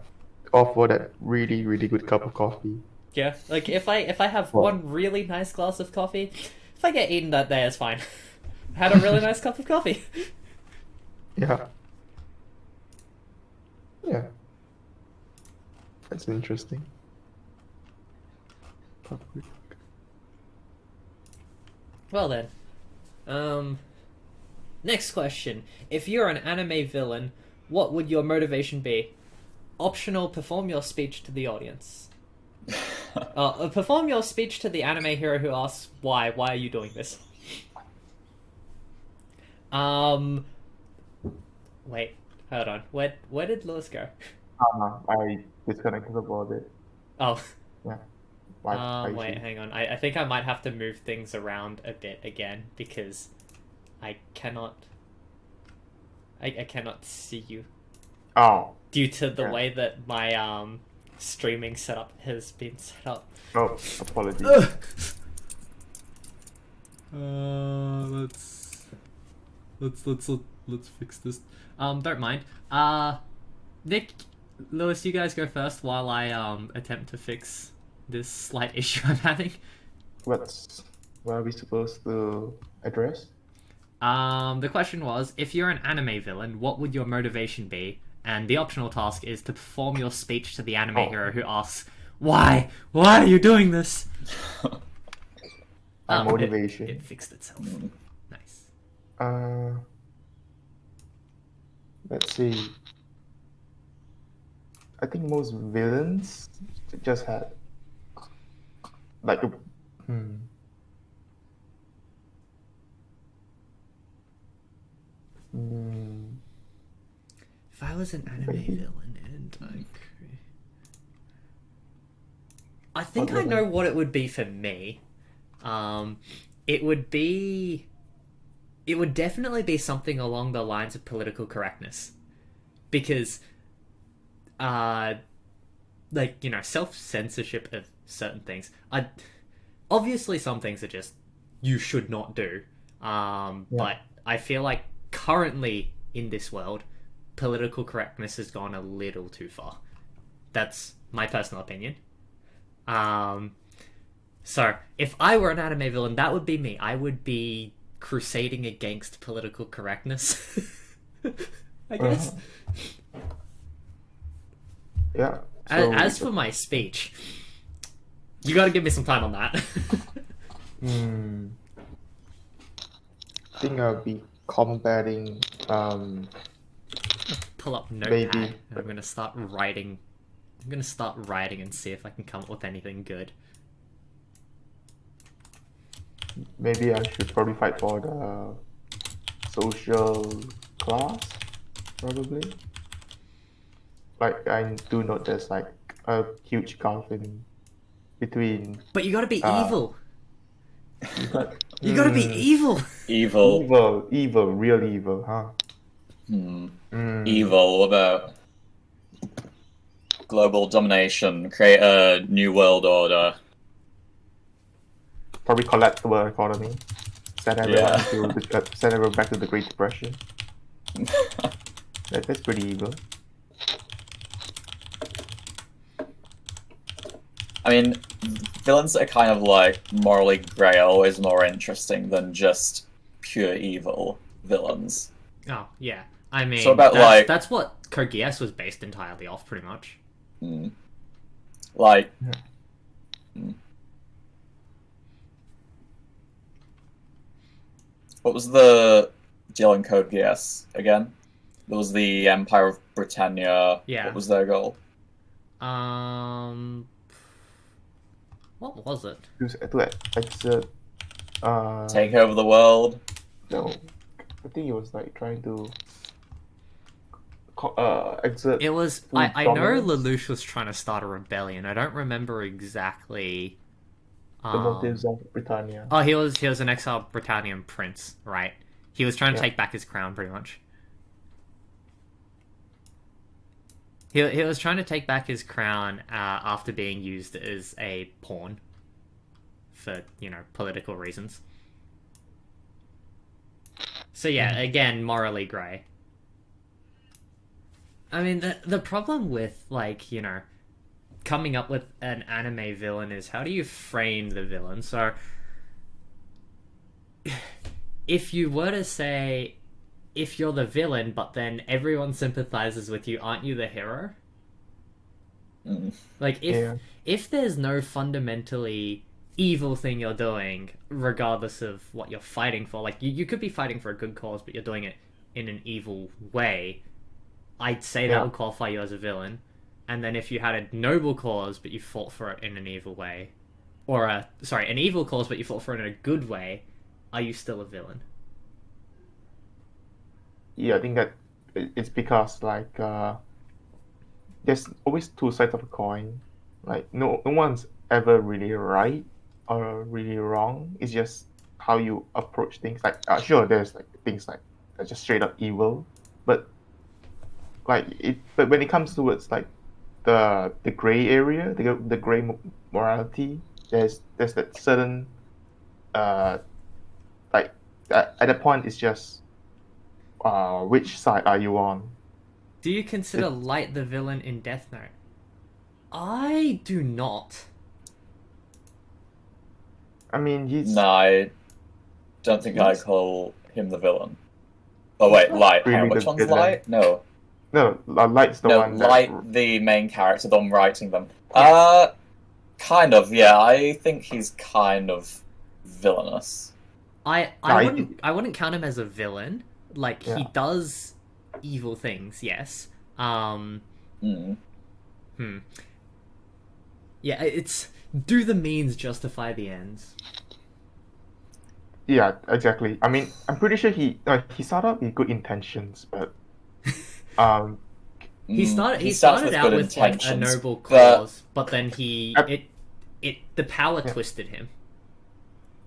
Or for that really, really good cup of coffee. Yeah, like if I have Well- one really nice glass of coffee, if I get eaten that day, it's fine. Had a really nice cup of coffee. Yeah. Yeah. That's interesting. Well then, next question. If you're an anime villain, what would your motivation be? Optional, perform your speech to the audience. Perform your speech to the anime hero who asks why. Why are you doing this? Wait, hold on. Where did Lewis go? I disconnected about it. Oh, Yeah. wait, hang on. I think I might have to move things around a bit again because I cannot. I cannot see you Oh. due to the Yeah. way that my streaming setup has been set up. Oh, apologies. Let's fix this. Don't mind. Nick, Lewis, you guys go first while I attempt to fix this slight issue I'm having. What are we supposed to address? The question was, if you're an anime villain, what would your motivation be? And the optional task is to perform your speech to the anime hero who asks, why? Why are you doing this? My motivation. It fixed itself. Nice. Let's see. I think most villains just had like If I was an anime Maybe. villain and I think I know what it would be for me. It would definitely be something along the lines of political correctness. Because self-censorship of certain things. Obviously some things are just you should not do. But I feel like currently in this world, political correctness has gone a little too far. That's my personal opinion. So if I were an anime villain, that would be me. I would be crusading against political correctness. I guess. Yeah. As for my speech, you gotta give me some time on that. I think I'll be combating Pull up Notepad. Maybe. And I'm gonna start writing. I'm gonna start writing and see if I can come up with anything good. maybe I should probably fight for the social class, probably. Like I do note there's like a huge gulf in between. But you gotta be evil. But, You gotta be evil. Evil. real evil, huh? Evil. What about global domination? Create a new world order. Probably collapse the world economy. Send everyone back to the Great Depression. That's pretty evil. I mean, villains that are kind of like morally grey are always more interesting than just pure evil villains. Oh yeah, I mean, So about, that's what Code Geass was based entirely off, pretty much. Like, What was the deal in Code Geass again? There was the Empire of Britannia. Yeah. What was their goal? What was it? To exert. Take over the world. No, I think it was like trying to exert. It was. full I know dominance. Lelouch was trying to start a rebellion. I don't remember exactly. The motives of Britannia. Oh, he was an exiled Britannian prince, right? He was trying to Yeah. take back his crown, pretty much. He was trying to take back his crown after being used as a pawn for, political reasons. So yeah, again, morally grey. I mean, the problem with, coming up with an anime villain is how do you frame the villain? So, if you were to say, if you're the villain, but then everyone sympathizes with you, aren't you the hero? Mm. If there's no fundamentally evil thing you're doing, regardless of what you're fighting for, you could be fighting for a good cause, but you're doing it in an evil way, I'd say that would qualify you as a villain. And then if you had a noble cause, but you fought for it in an evil way, or an evil cause, but you fought for it in a good way, are you still a villain? Yeah, I think that it's because there's always two sides of a coin. Like no one's ever really right or really wrong. It's just how you approach things. Sure, there's things that's just straight up evil, but but when it comes towards the gray area, the gray morality, there's that certain at that point it's just which side are you on? Do you consider Light the villain in Death Note? I do not. I mean, he's No, I don't think I call him the villain. Oh wait, Light. really Hang on, which the one's villain. Light? No. no Light's the No, one Light, that the main character, the one writing them. Kind of, yeah. I think he's kind of villainous. I No, wouldn't count him as a villain. He Yeah. does evil things, yes. Mm. Yeah, it's do the means justify the ends. Yeah, exactly. I mean, I'm pretty sure he started out with good intentions, but He He started starts out good with a intentions, noble but- cause, but then the power twisted him.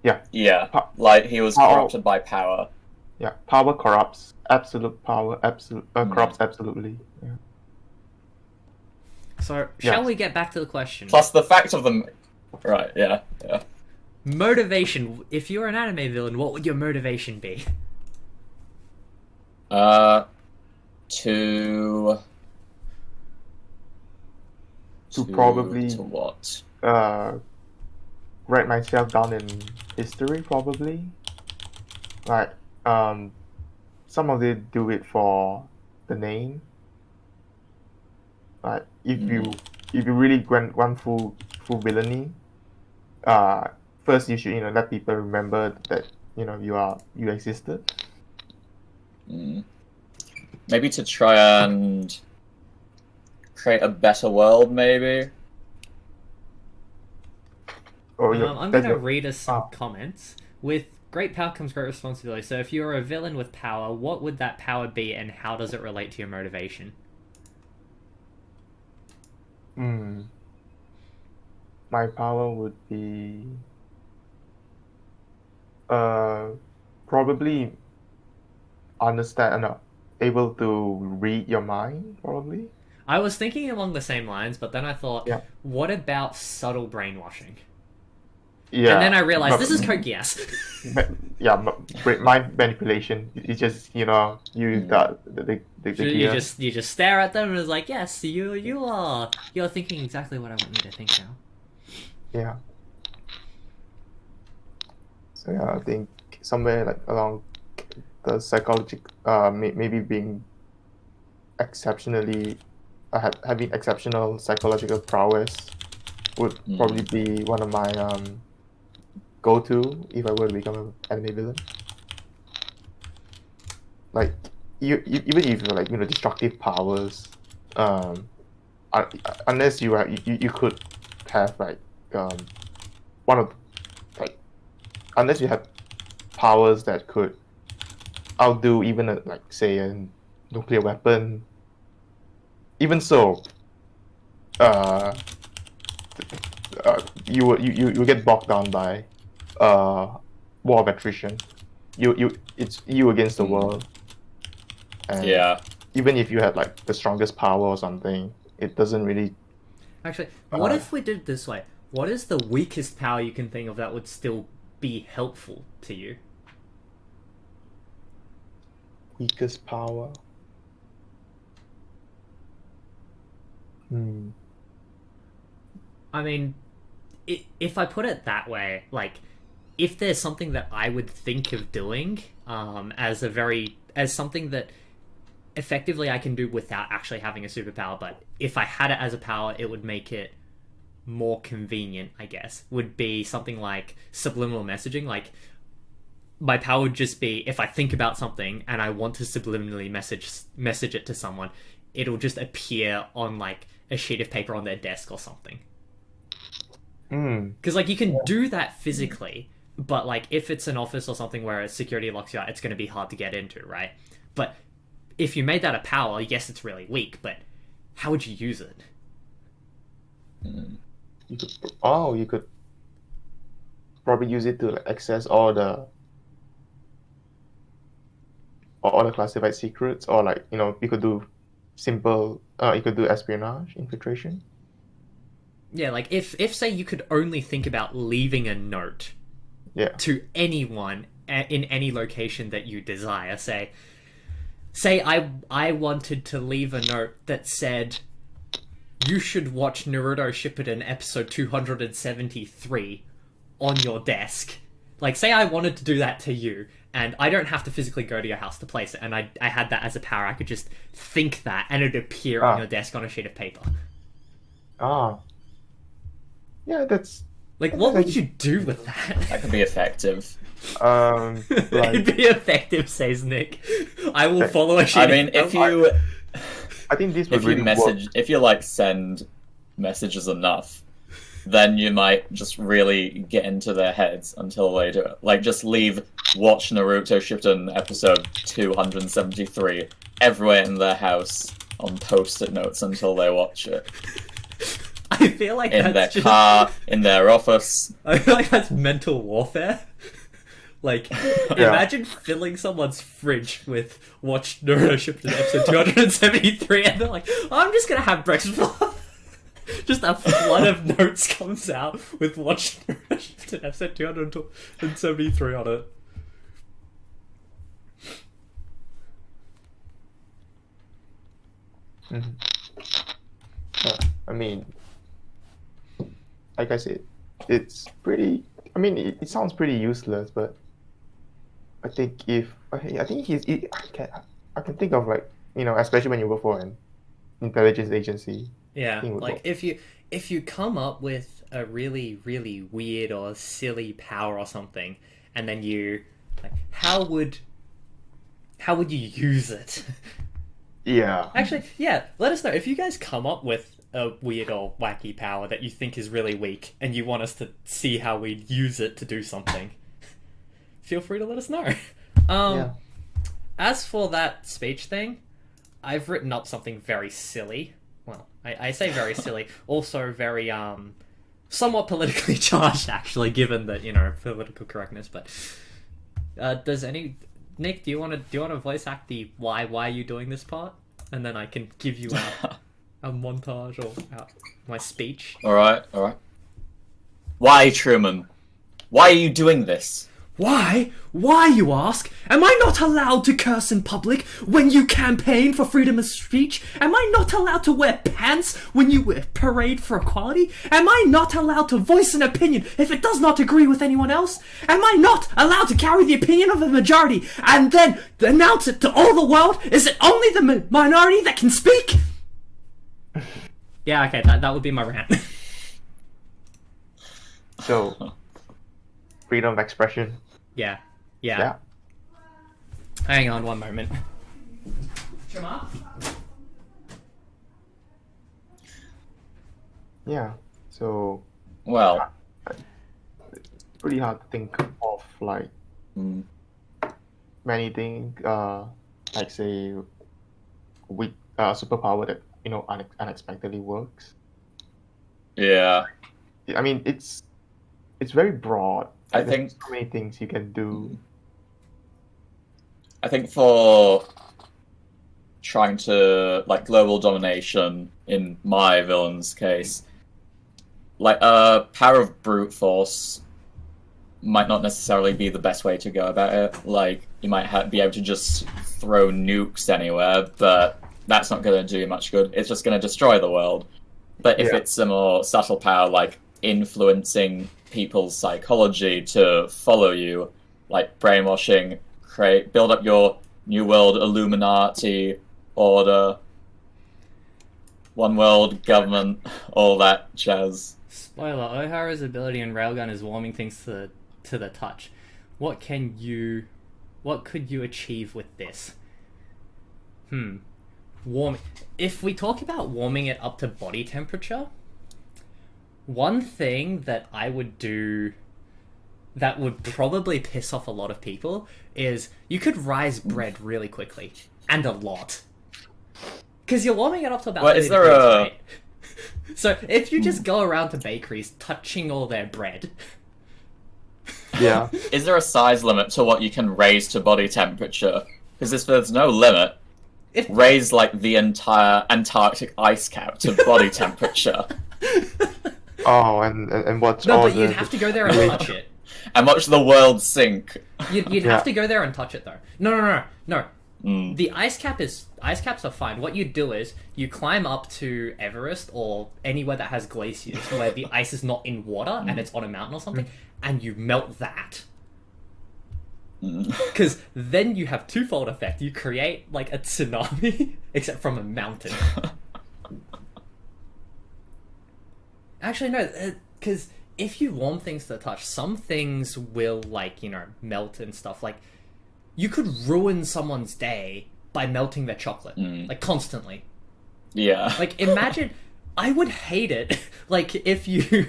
Yeah, Pa- he was Oh. corrupted by power. yeah, power corrupts. Absolute power corrupts absolutely. Yeah. So shall Yes. we get back to the question? Plus the fact of them. Right, yeah. Motivation. If you're an anime villain, what would your motivation be? To probably to what? Write myself down in history probably. Some of them do it for the name. If you really want full villainy, first you should let people remember that you existed. Maybe to try and create a better world, maybe. Or I'm going to read us some comments. With great power comes great responsibility. So if you're a villain with power, what would that power be and how does it relate to your motivation? My power would be probably able to read your mind probably. I was thinking along the same lines, but then I thought, Yeah. what about subtle brainwashing? Yeah. And then I realized but- this is Code Geass. mind manipulation. It's just use the You gear. just stare at them and it's like, yes, you're thinking exactly what I want you to think now. Yeah. So yeah, I think somewhere along the psychology, maybe being exceptionally, having exceptional psychological prowess would probably be one of my go-to if I were to become an anime villain. like even if you like destructive powers, unless you could have like one of like unless you have powers that could outdo even like say a nuclear weapon. Even so, you get bogged down by war of attrition. It's you against the world. And Yeah. even if you had like the strongest power or something, it doesn't really. Actually, what if we did it this way? What is the weakest power you can think of that would still be helpful to you? Weakest power. I mean, if I put it that way, like, if there's something that I would think of doing, as something that effectively I can do without actually having a superpower, but if I had it as a power, it would make it more convenient, I guess, would be something like subliminal messaging. Like, my power would just be, if I think about something and I want to subliminally message it to someone, it'll just appear on like a sheet of paper on their desk or something. Because like you can do that physically, but like if it's an office or something where security locks you out, it's going to be hard to get into, right? But if you made that a power, yes, it's really weak, but how would you use it? You could probably use it to like, access all the classified secrets, or like you could do simple. You could do espionage, infiltration. Yeah, like if say you could only think about leaving a note to anyone in any location that you desire. Say I wanted to leave a note that said, you should watch Naruto Shippuden episode 273 on your desk. Like, say I wanted to do that to you, and I don't have to physically go to your house to place it, and I had that as a power. I could just think that, and it'd appear on your desk on a sheet of paper. Yeah, that's... Like, what would you do with that? That could be effective. It'd be effective, says Nick. I will follow a sheet I mean, if you... I think this would if really you message, work. if you like send messages enough, then you might just really get into their heads until they do it. Like, just leave watch Naruto Shippuden episode 273 everywhere in their house on post-it notes until they watch it. I feel like in that's their car, in their office. I feel like that's mental warfare. Like, imagine filling someone's fridge with watch Naruto Shippuden episode 273 and they're like, oh, I'm just gonna have breakfast. Just a flood of notes comes out with watch Naruto Shippuden episode 273 on it. I mean, like I said, it's pretty... I mean, it sounds pretty useless, but I think I can think of like, especially when you work for an intelligence agency. Yeah, would like work. if you come up with a really, really weird or silly power or something, and then you like, how would you use it? Yeah. Actually, yeah, let us know if you guys come up with a weird or wacky power that you think is really weak and you want us to see how we'd use it to do something. Feel free to let us know. As for that speech thing, I've written up something very silly. Well, I say very silly, also very somewhat politically charged, actually, given that political correctness. But Nick? Do you want to voice act the why are you doing this part, and then I can give you a montage or my speech. All right. Why, Truman? Why are you doing this? Why? Why, you ask? Am I not allowed to curse in public when you campaign for freedom of speech? Am I not allowed to wear pants when you parade for equality? Am I not allowed to voice an opinion if it does not agree with anyone else? Am I not allowed to carry the opinion of the majority and then announce it to all the world? Is it only the minority that can speak? Yeah, okay, that would be my rant. So, freedom of expression. Yeah. Hang on one moment. Shema? Yeah. So Well, it's pretty hard to think of like many things. Like say, with superpower that unexpectedly works. yeah. I mean, it's very broad. I Like, there's think- so many things you can do. I think for trying to like global domination in my villain's case, like a power of brute force might not necessarily be the best way to go about it. Like you might be able to just throw nukes anywhere, but that's not going to do you much good. It's just going to destroy the world. But if Yeah. it's a more subtle power, like influencing people's psychology to follow you, like brainwashing, build up your New World Illuminati order, one world government, all that jazz. Spoiler, O'Hara's ability in Railgun is warming things to the touch. What could you achieve with this? Warming. If we talk about warming it up to body temperature, one thing that I would do that would probably piss off a lot of people is you could rise bread really quickly. And a lot. Because you're warming it up to about 30 Is there degrees, a... right? So if you just go around to bakeries touching all their bread... Yeah. Is there a size limit to what you can raise to body temperature? Because if there's no limit, raise like the entire Antarctic ice cap to body temperature. Oh, and what's No, all but you'd have to go there and touch it. And watch the world sink. You'd Yeah. have to go there and touch it, though. No. Mm. The ice caps are fine. What you do is you climb up to Everest or anywhere that has glaciers where the ice is not in water and it's on a mountain or something, and you melt that. Because then you have twofold effect. You create like a tsunami, except from a mountain. Actually, no, because if you warm things to the touch, some things will like melt and stuff. Like you could ruin someone's day by melting their chocolate, like constantly. Yeah. Like imagine, I would hate it. Like if you,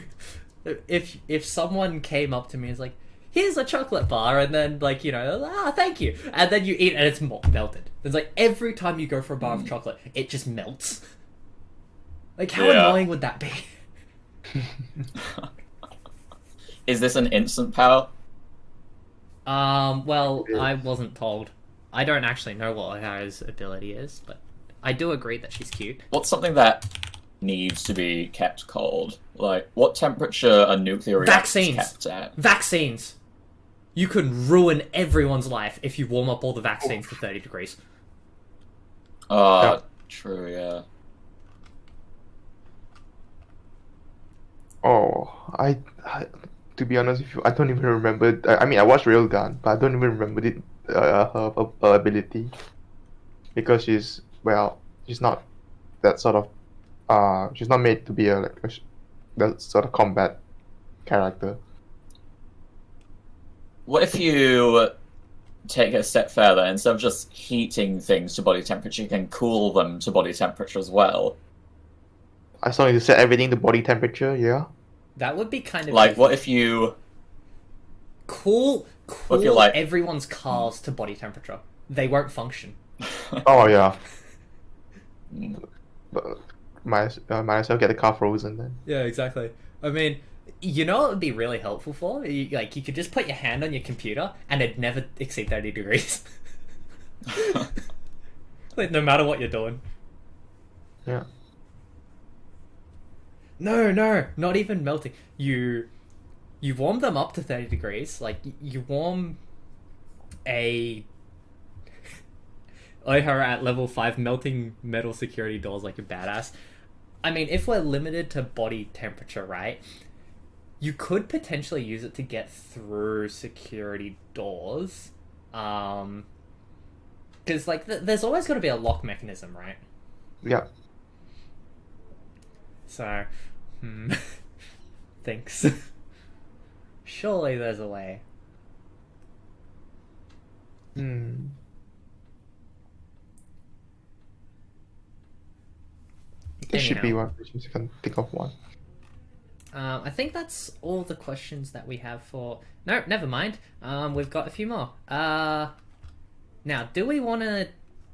if someone came up to me and was like, "Here's a chocolate bar," and then like thank you, and then you eat and it's melted. It's like every time you go for a bar of chocolate, it just melts. Like how annoying would that be? Is this an instant power? Well, I wasn't told. I don't actually know what O'Hara's ability is, but I do agree that she's cute. What's something that needs to be kept cold? Like, what temperature are nuclear reactors Vaccines. kept at? Vaccines! You could ruin everyone's life if you warm up all the vaccines to 30 degrees. Oh, true, yeah. Oh, I to be honest with you, I don't even remember. I mean, I watched Railgun, but I don't even remember her ability because she's not that sort of she's not made to be that sort of combat character. What if you take it a step further? Instead of just heating things to body temperature, you can cool them to body temperature as well. I still need to set everything to body temperature. Yeah. That would be kind of Like, what if you... cool if you're like- everyone's cars to body temperature. They won't function. Oh yeah. But might as well get the car frozen then. Yeah, exactly. I mean, what would be really helpful for? You could just put your hand on your computer and it'd never exceed 30 degrees. Like, no matter what you're doing. Yeah. No, not even melting. You warm them up to 30 degrees. Like, you warm a O'Hara at level 5 melting metal security doors like a badass. I mean, if we're limited to body temperature, right? You could potentially use it to get through security doors. Because, like, there's always got to be a lock mechanism, right? Yeah. So, thanks. Surely there's a way. There should be Anyhow. one. I just can think of one. I think that's all the questions that we have for. No, never mind. We've got a few more. Now, do we want to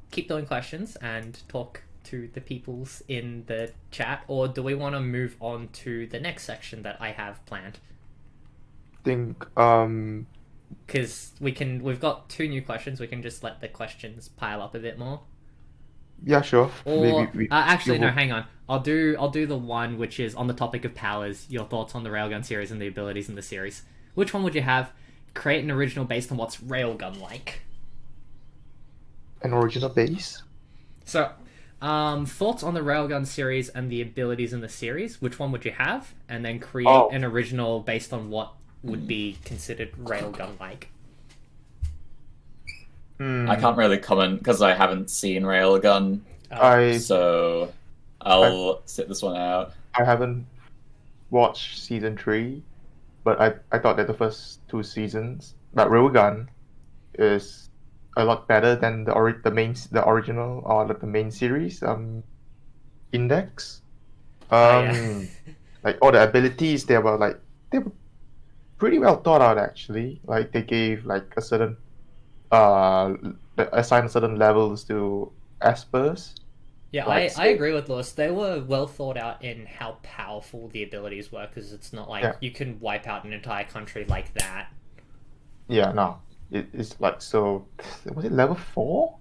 keep doing questions and talk to the peoples in the chat, or do we want to move on to the next section that I have planned? Think Because we've got 2 new questions. We can just let the questions pile up a bit more. yeah, sure. Or actually, no, will- hang on. I'll do the one which is on the topic of powers. Your thoughts on the Railgun series and the abilities in the series. Which one would you have? Create an original based on what's Railgun like. an original base. So, thoughts on the Railgun series and the abilities in the series. Which one would you have? And then create an original based on what would be considered Railgun like. I can't really comment because I haven't seen Railgun, so I'll sit this one out. I haven't watched season 3, but I thought that the first 2 seasons, that Railgun, is a lot better than the original or the main series. Index. Yeah. Like all the abilities, they were pretty well thought out actually. Like they gave like a certain assigned certain levels to espers. Yeah, Like, I agree with Lewis. They were well thought out in how powerful the abilities were, because it's not like you can wipe out an entire country like that. Yeah, no. It's like, so was it level 4?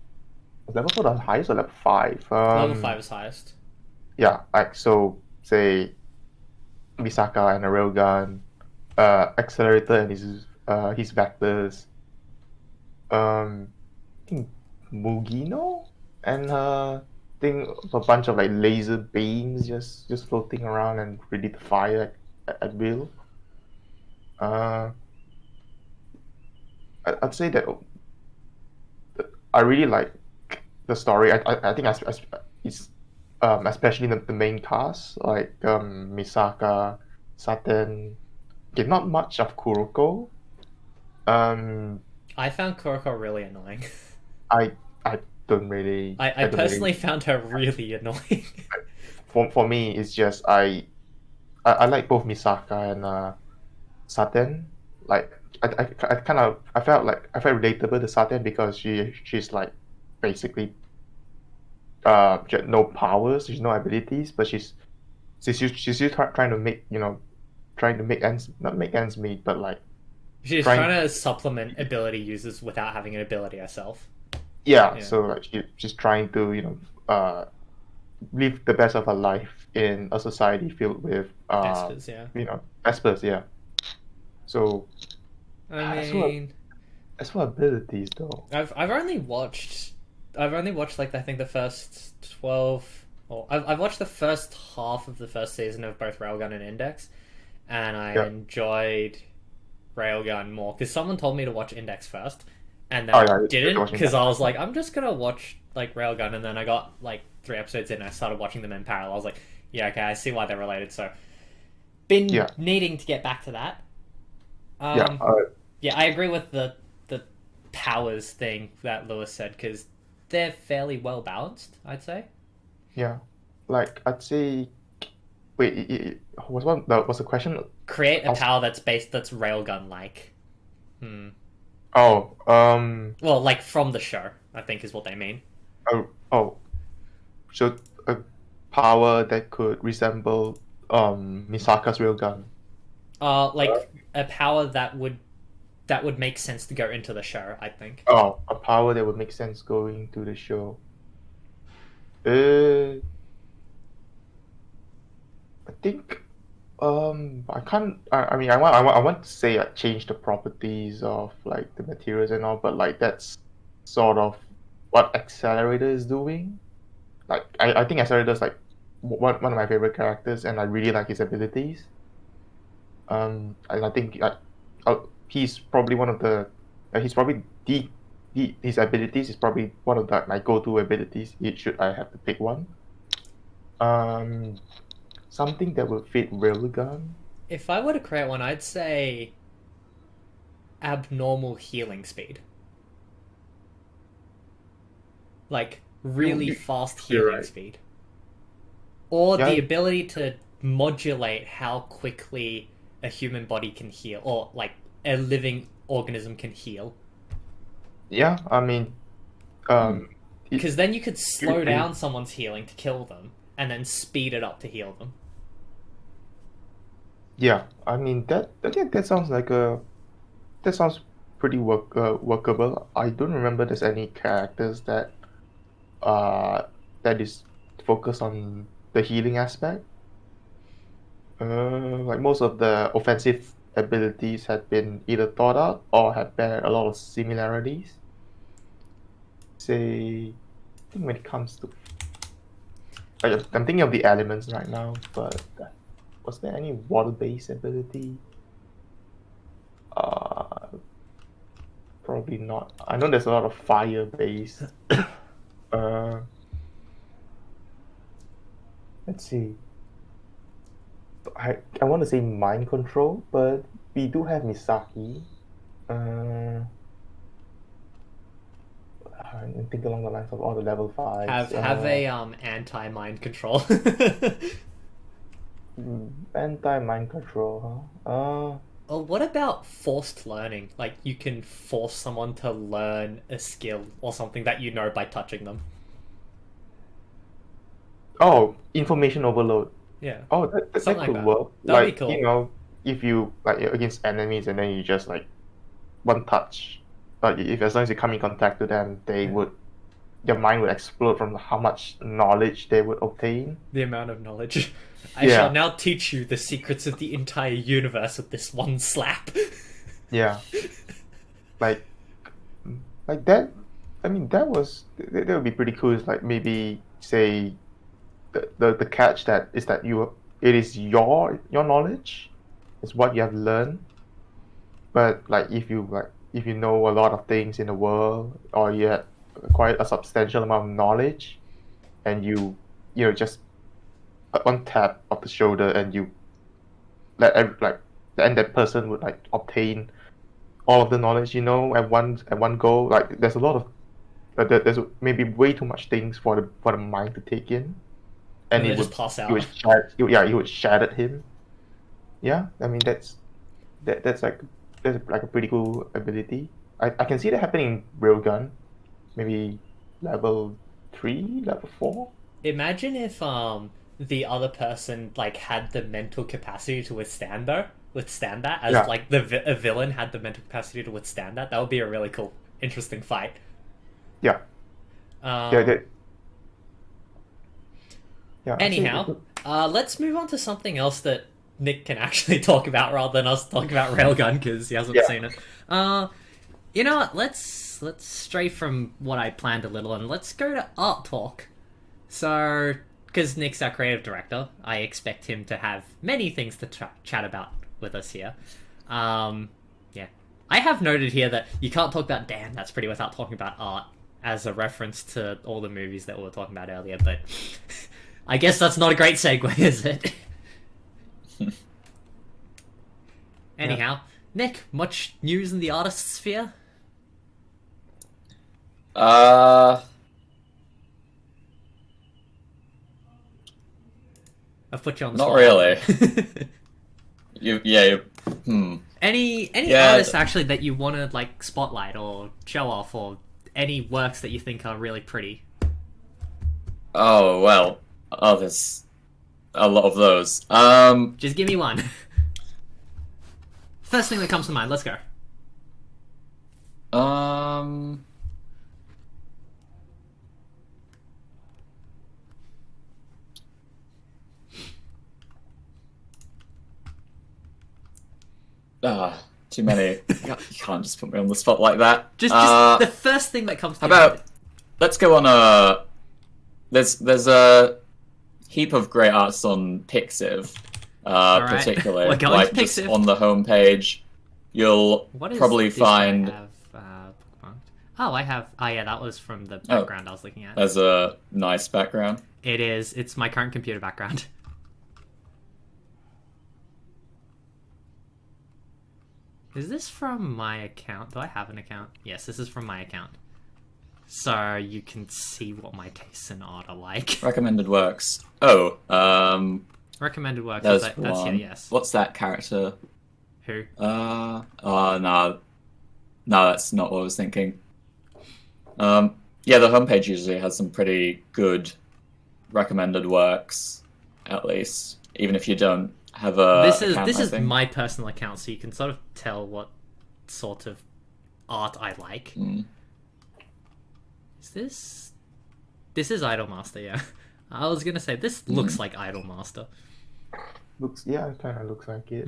Was level 4 the highest or level 5? Level 5 is highest. Yeah, like so say Misaka and a railgun, accelerator and his vectors. I think Mugino and thing a bunch of like laser beams just floating around and ready to fire at will. I'd say that I really like the story. I think it's especially the main cast like Misaka, Saten. Okay, not much of Kuroko. I found Kuroko really annoying. I don't really. I don't personally really, found her really annoying. for me, it's just I like both Misaka and Saten. Like I felt relatable to Saten because she's like basically she had no powers, she's no abilities, but she's just trying to make trying to make ends not make ends meet, but like She's trying to supplement ability users without having an ability herself. yeah. So like she's trying to live the best of her life in a society filled with Espers, yeah. espers, yeah. So I mean, as for abilities though, I've only watched like I think the first 12, or I've watched the first half of the first season of both Railgun and Index, and I enjoyed Railgun more because someone told me to watch Index first, and then I didn't because I was like, I'm just gonna watch like Railgun, and then I got like 3 episodes in and I started watching them in parallel. I was like, yeah, okay, I see why they're related. So been needing to get back to that. Yeah, I agree with the powers thing that Lewis said because they're fairly well balanced, I'd say. Yeah, like I'd say. Wait, was the question? Create a power that's Railgun like. Oh, Well, like from the show, I think is what they mean. So a power that could resemble Misaka's railgun. Like a power that would make sense to go into the show, I think. Oh, a power that would make sense going to the show. I think I can't. I mean, I want to say I change the properties of like the materials and all, but like that's sort of what Accelerator is doing. Like I think Accelerator is like one of my favorite characters, and I really like his abilities. And I think he's probably one of the he's probably his abilities is probably one of my go-to abilities. Should I have to pick one? Something that would fit Railgun. If I were to create one, I'd say abnormal healing speed. Like really fast healing speed. Or Yeah. the ability to modulate how quickly a human body can heal, or like a living organism can heal. Yeah, I mean, it- Because then you could slow you- down someone's healing to kill them, and then speed it up to heal them. yeah, I mean that sounds like that sounds pretty workable. I don't remember there's any characters uh that is focused on the healing aspect. Like most of the offensive abilities had been either thought out or had bear a lot of similarities. Say, I think when it comes to, I'm thinking of the elements right now, but was there any water-based ability? Uh, Probably not. I know there's a lot of fire-based. Uh, let's see. I want to say mind control, but we do have Misaki. Uh, I think along the lines of all the level fives. Have a anti mind control. Anti mind control, huh? Well, what about forced learning? Like you can force someone to learn a skill or something that you know by touching them. Oh, information overload. Yeah. Oh, that Something could like that. work. That'd be Like, cool. you know, if you like against enemies and then you just like one touch, but if as long as you come in contact with them, their mind would explode from how much knowledge they would obtain. The amount of knowledge. I Yeah. shall now teach you the secrets of the entire universe with this one slap. Yeah. like like that. I mean, that would be pretty cool. It's like maybe say the catch that is that it is your knowledge, it's what you have learned. But like if you know a lot of things in the world, or you have quite a substantial amount of knowledge, and you know just one tap of the shoulder and you like and that person would like obtain all of the knowledge at one go. Like there's a lot of there's maybe way too much things for the mind to take in, and And they it just would pass it would out. yeah, it would shatter him. Yeah, I mean that's like a pretty cool ability. I can see that happening in Railgun, maybe level 3, level 4. Imagine if the other person like had the mental capacity to withstand that, as Yeah. like a villain had the mental capacity to withstand that. That would be a really cool, interesting fight. Yeah, Um, yeah, yeah. Anyhow, let's move on to something else that Nick can actually talk about rather than us talking about Railgun because he hasn't Yeah. seen it. You know what? Let's stray from what I planned a little and let's go to art talk. So, because Nick's our creative director, I expect him to have many things to chat about with us here. Yeah, I have noted here that you can't talk about Damn That's Pretty without talking about art as a reference to all the movies that we were talking about earlier, but I guess that's not a great segue, is it? Anyhow, Nick, much news in the artist sphere? I've put you on the Not spot. really. Any Yeah, artists actually that you want to like spotlight or show off, or any works that you think are really pretty? Oh, well. Oh, there's a lot of those. Just give me one. First thing that comes to mind. Let's go. Too many. You can't just put me on the spot like that. Just the first thing that comes to How mind. about let's go on a. There's a heap of great artists on Pixiv, Alright. particularly We're going like to just Pixiv. on the homepage. You'll What is probably this that I find have, bookmarked? Oh, I have. Oh, yeah, that was from the background I was looking at. as a nice background. It is. It's my current computer background. Is this from my account? Do I have an account? Yes, this is from my account. so you can see what my tastes in art are like. Recommended works. Oh, Recommended works. there's That's one. here, yes. What's that character? Who? Oh, no, that's not what I was thinking. Yeah, the homepage usually has some pretty good recommended works, at least, even if you don't have a. This is account, I think. my personal account, so you can sort of tell what sort of art I like. Mm. Is this? This is Idolmaster, yeah. I was gonna say this looks like Idolmaster. It kind of looks like it.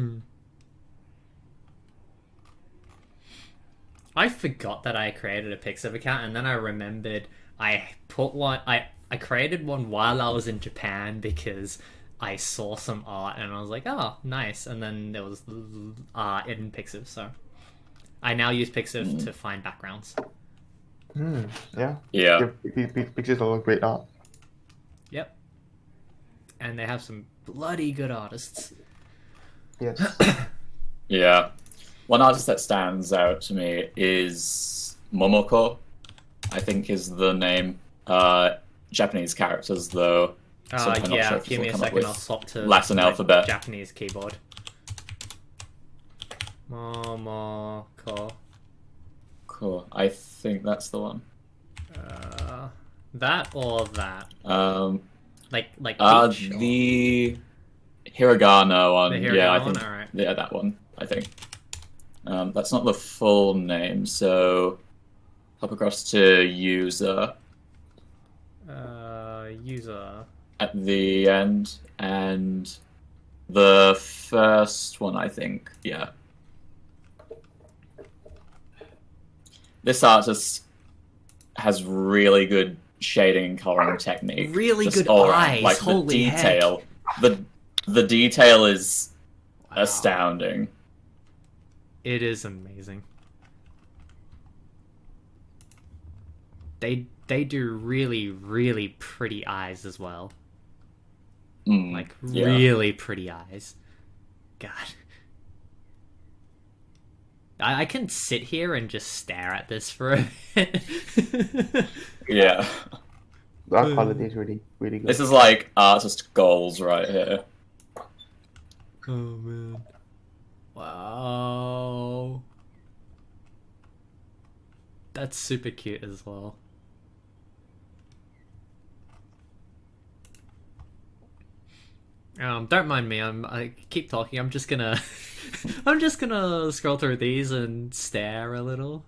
I forgot that I created a Pixiv account, and then I remembered I put one. I created one while I was in Japan because I saw some art and I was like, oh, nice. And then there was art in Pixiv, so I now use Pixiv to find backgrounds. Yeah. Yeah. Pictures are great art. Yep. And they have some bloody good artists. Yes. Yeah. One artist that stands out to me is Momoko, I think is the name. Japanese characters, though. So I'm not Yeah, sure if give me a it'll come up second, with I'll swap to Latin my alphabet. Japanese keyboard. Momoko. Cool. I think that's the one. That or that? Like peach or- The hiragana one. The Yeah, I hiragana think. one? Alright. Yeah, that one. I think. That's not the full name, so hop across to user user. at the end, and the first one, I think. Yeah. This artist has really good shading and coloring technique. Really Just good all around. eyes, Like holy the detail. The detail is astounding. It is amazing. They do really, really pretty eyes as well. Like Yeah. really pretty eyes. God. I can sit here and just stare at this for a bit. Yeah. The art quality is really, really good. This is like artist goals right here. Oh man. Wow. That's super cute as well. Don't mind me. I keep talking. I'm just gonna scroll through these and stare a little.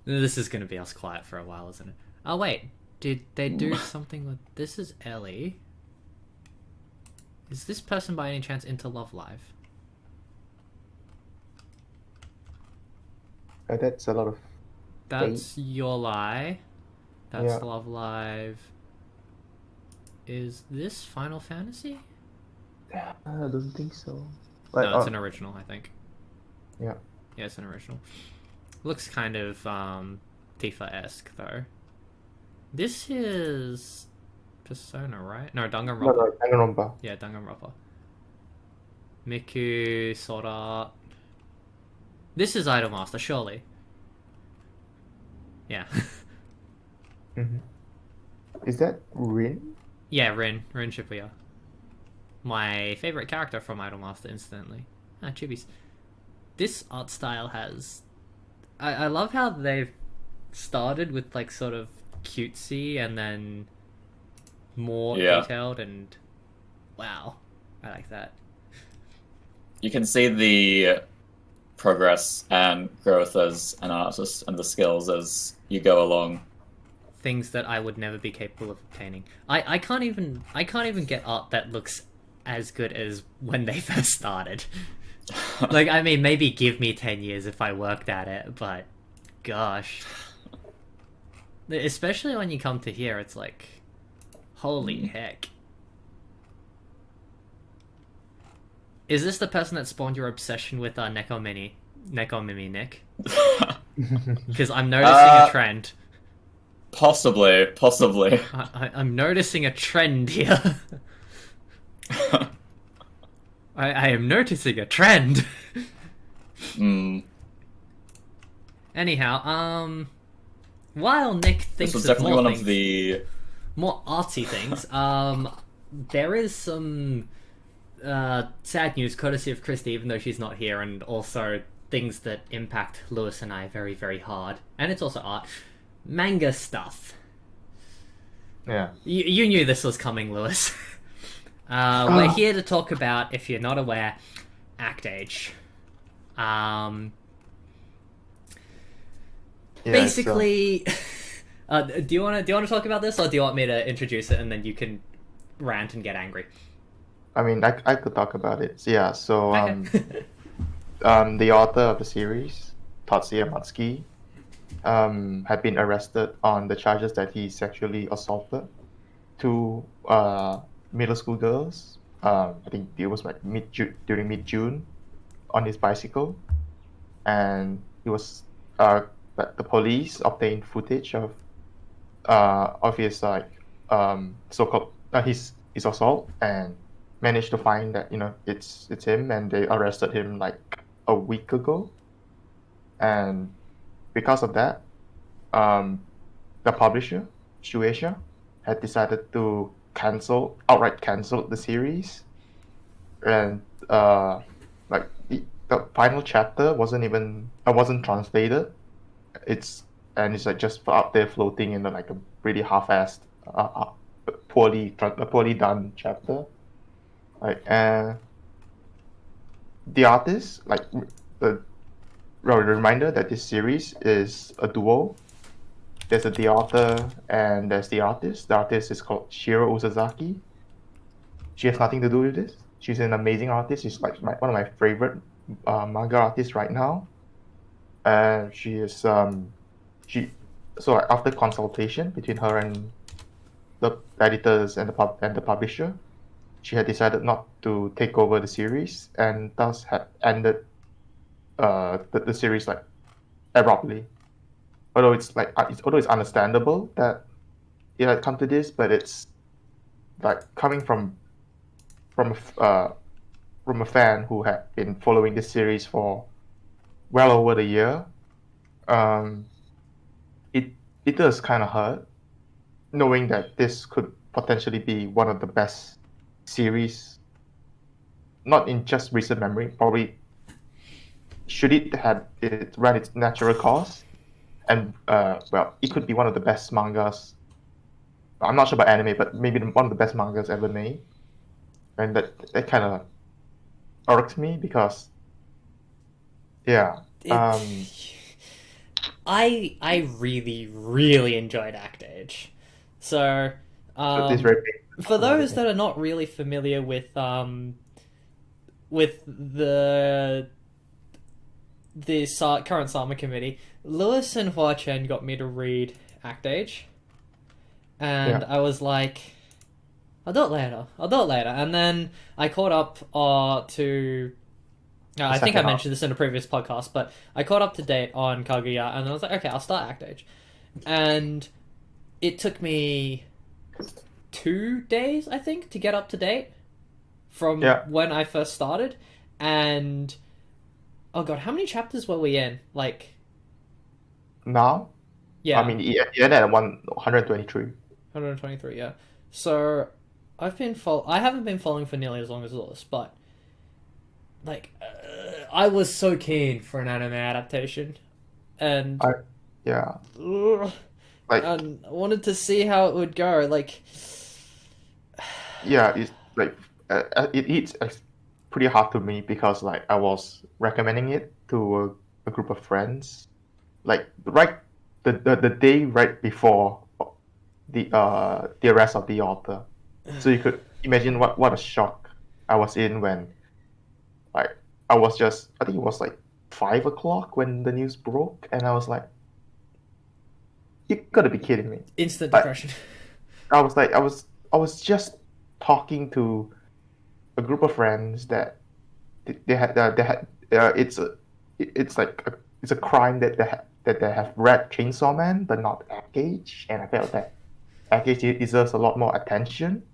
This is gonna be us quiet for a while, isn't it? Oh wait, did they do something with... This is Ellie. Is this person by any chance into Love Live? That's a lot of. That's Your Lie. That's Yeah. Love Live. Is this Final Fantasy? I don't think so. No, it's an original, I think. Yeah. Yeah, it's an original. Looks kind of Tifa-esque though. This is Persona, right? No, Danganronpa. Danganronpa. Yeah, Danganronpa. Miku, Sword Art. This is Idolmaster, surely. Yeah. Is that Rin? Yeah, Rin Shibuya. My favorite character from Idolmaster, instantly. Ah, chibis. This art style has... I love how they've started with like sort of cutesy and then more detailed and... Wow. I like that. You can see the progress and growth as an artist and the skills as you go along. Things that I would never be capable of obtaining. I can't even get art that looks as good as when they first started. Like, I mean, maybe give me 10 years if I worked at it, but gosh. Especially when you come to here, it's like, holy heck. Is this the person that spawned your obsession with Nekomimi Nick? Because I'm noticing a trend. Possibly. I'm noticing a trend here. I am noticing a trend. Anyhow, while Nick This thinks was of definitely more one things, of the. more artsy things, there is some sad news courtesy of Christy, even though she's not here, and also things that impact Lewis and I very, very hard. And it's also art. Manga stuff. Yeah. You knew this was coming, Lewis. We're here to talk about, if you're not aware, Act Age. Yeah, Basically, do you want to talk about this, or do you want me to introduce it and then you can rant and get angry? I mean, I could talk about it. Yeah. So Okay. the author of the series, Tatsuya Matsuki, had been arrested on the charges that he sexually assaulted two middle school girls. I think it was like during mid-June on his bicycle, and he was the police obtained footage of his so-called his assault, and managed to find that it's him, and they arrested him like a week ago, and because of that, the publisher Shueisha had decided to outright cancel the series, and like the final chapter wasn't translated. It's like just out there floating in like a really half-assed, poorly done chapter. Like the artist, like the reminder that this series is a duo. There's the author and there's the artist. The artist is called Shiro Usazaki. She has nothing to do with this. She's an amazing artist. She's like one of my favorite manga artists right now. And she is so after consultation between her and the editors and the publisher, she had decided not to take over the series, and thus had ended the series like abruptly. Although it's understandable that it had come to this, but it's like coming from a fan who had been following this series for well over the year. It does kind of hurt knowing that this could potentially be one of the best series, not in just recent memory, probably should it had it ran its natural course, and it could be one of the best mangas. I'm not sure about anime, but maybe one of the best mangas ever made, and that kind of irks me because, yeah. I really, really enjoyed Act Age. So, It's very big. for those that are not really familiar with the current Sama committee, Lewis and Hua Chen got me to read Act Age, and Yeah. I was like, I'll do it later. And then I caught up to. I think I second mentioned this in a previous podcast, but I caught up to date on Kaguya, and I was like, okay, I'll start Act Age. And it took me 2 days, I think, to get up to date from when I first started. And, oh god, how many chapters were we in? Like... Now? Yeah. I mean, you ended at 123. 123, yeah. So, I haven't been following for nearly as long as Lewis, but... Like, I was so keen for an anime adaptation, and Yeah. Like, I wanted to see how it would go. Like, yeah, it's like it's pretty hard to me because like I was recommending it to a group of friends, like the day right before the arrest of the author. So you could imagine what a shock I was in when. Like, I think it was like 5 o'clock when the news broke, and I was like, you gotta be kidding me. Instant depression. I was just talking to a group of friends that they had it's a crime that they have read Chainsaw Man but not Act Age, and I felt that Act Age deserves a lot more attention,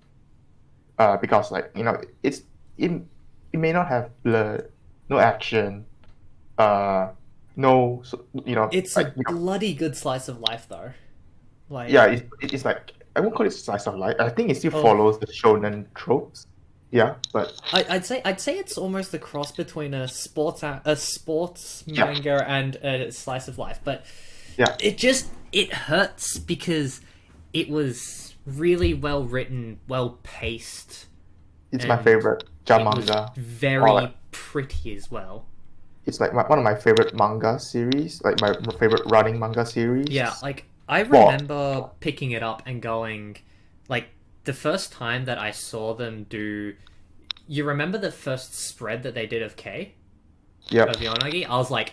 because like it may not have blood, no action, no, It's like, a bloody good slice of life, though. Like, yeah, it's like I won't call it slice of life. I think it still Oh. follows the shonen tropes. Yeah, but I'd say it's almost a cross between a sports Yeah. manga and a slice of life, but yeah, it hurts because it was really well written, well paced. it's my And favorite It was manga. very Or, like, pretty as well. it's like one of my favorite manga series, like my favorite running manga series. Yeah, like I Well- remember picking it up and going, like the first time that I saw them do. You remember the first spread that they did of K Yep. of Yonagi? I was like,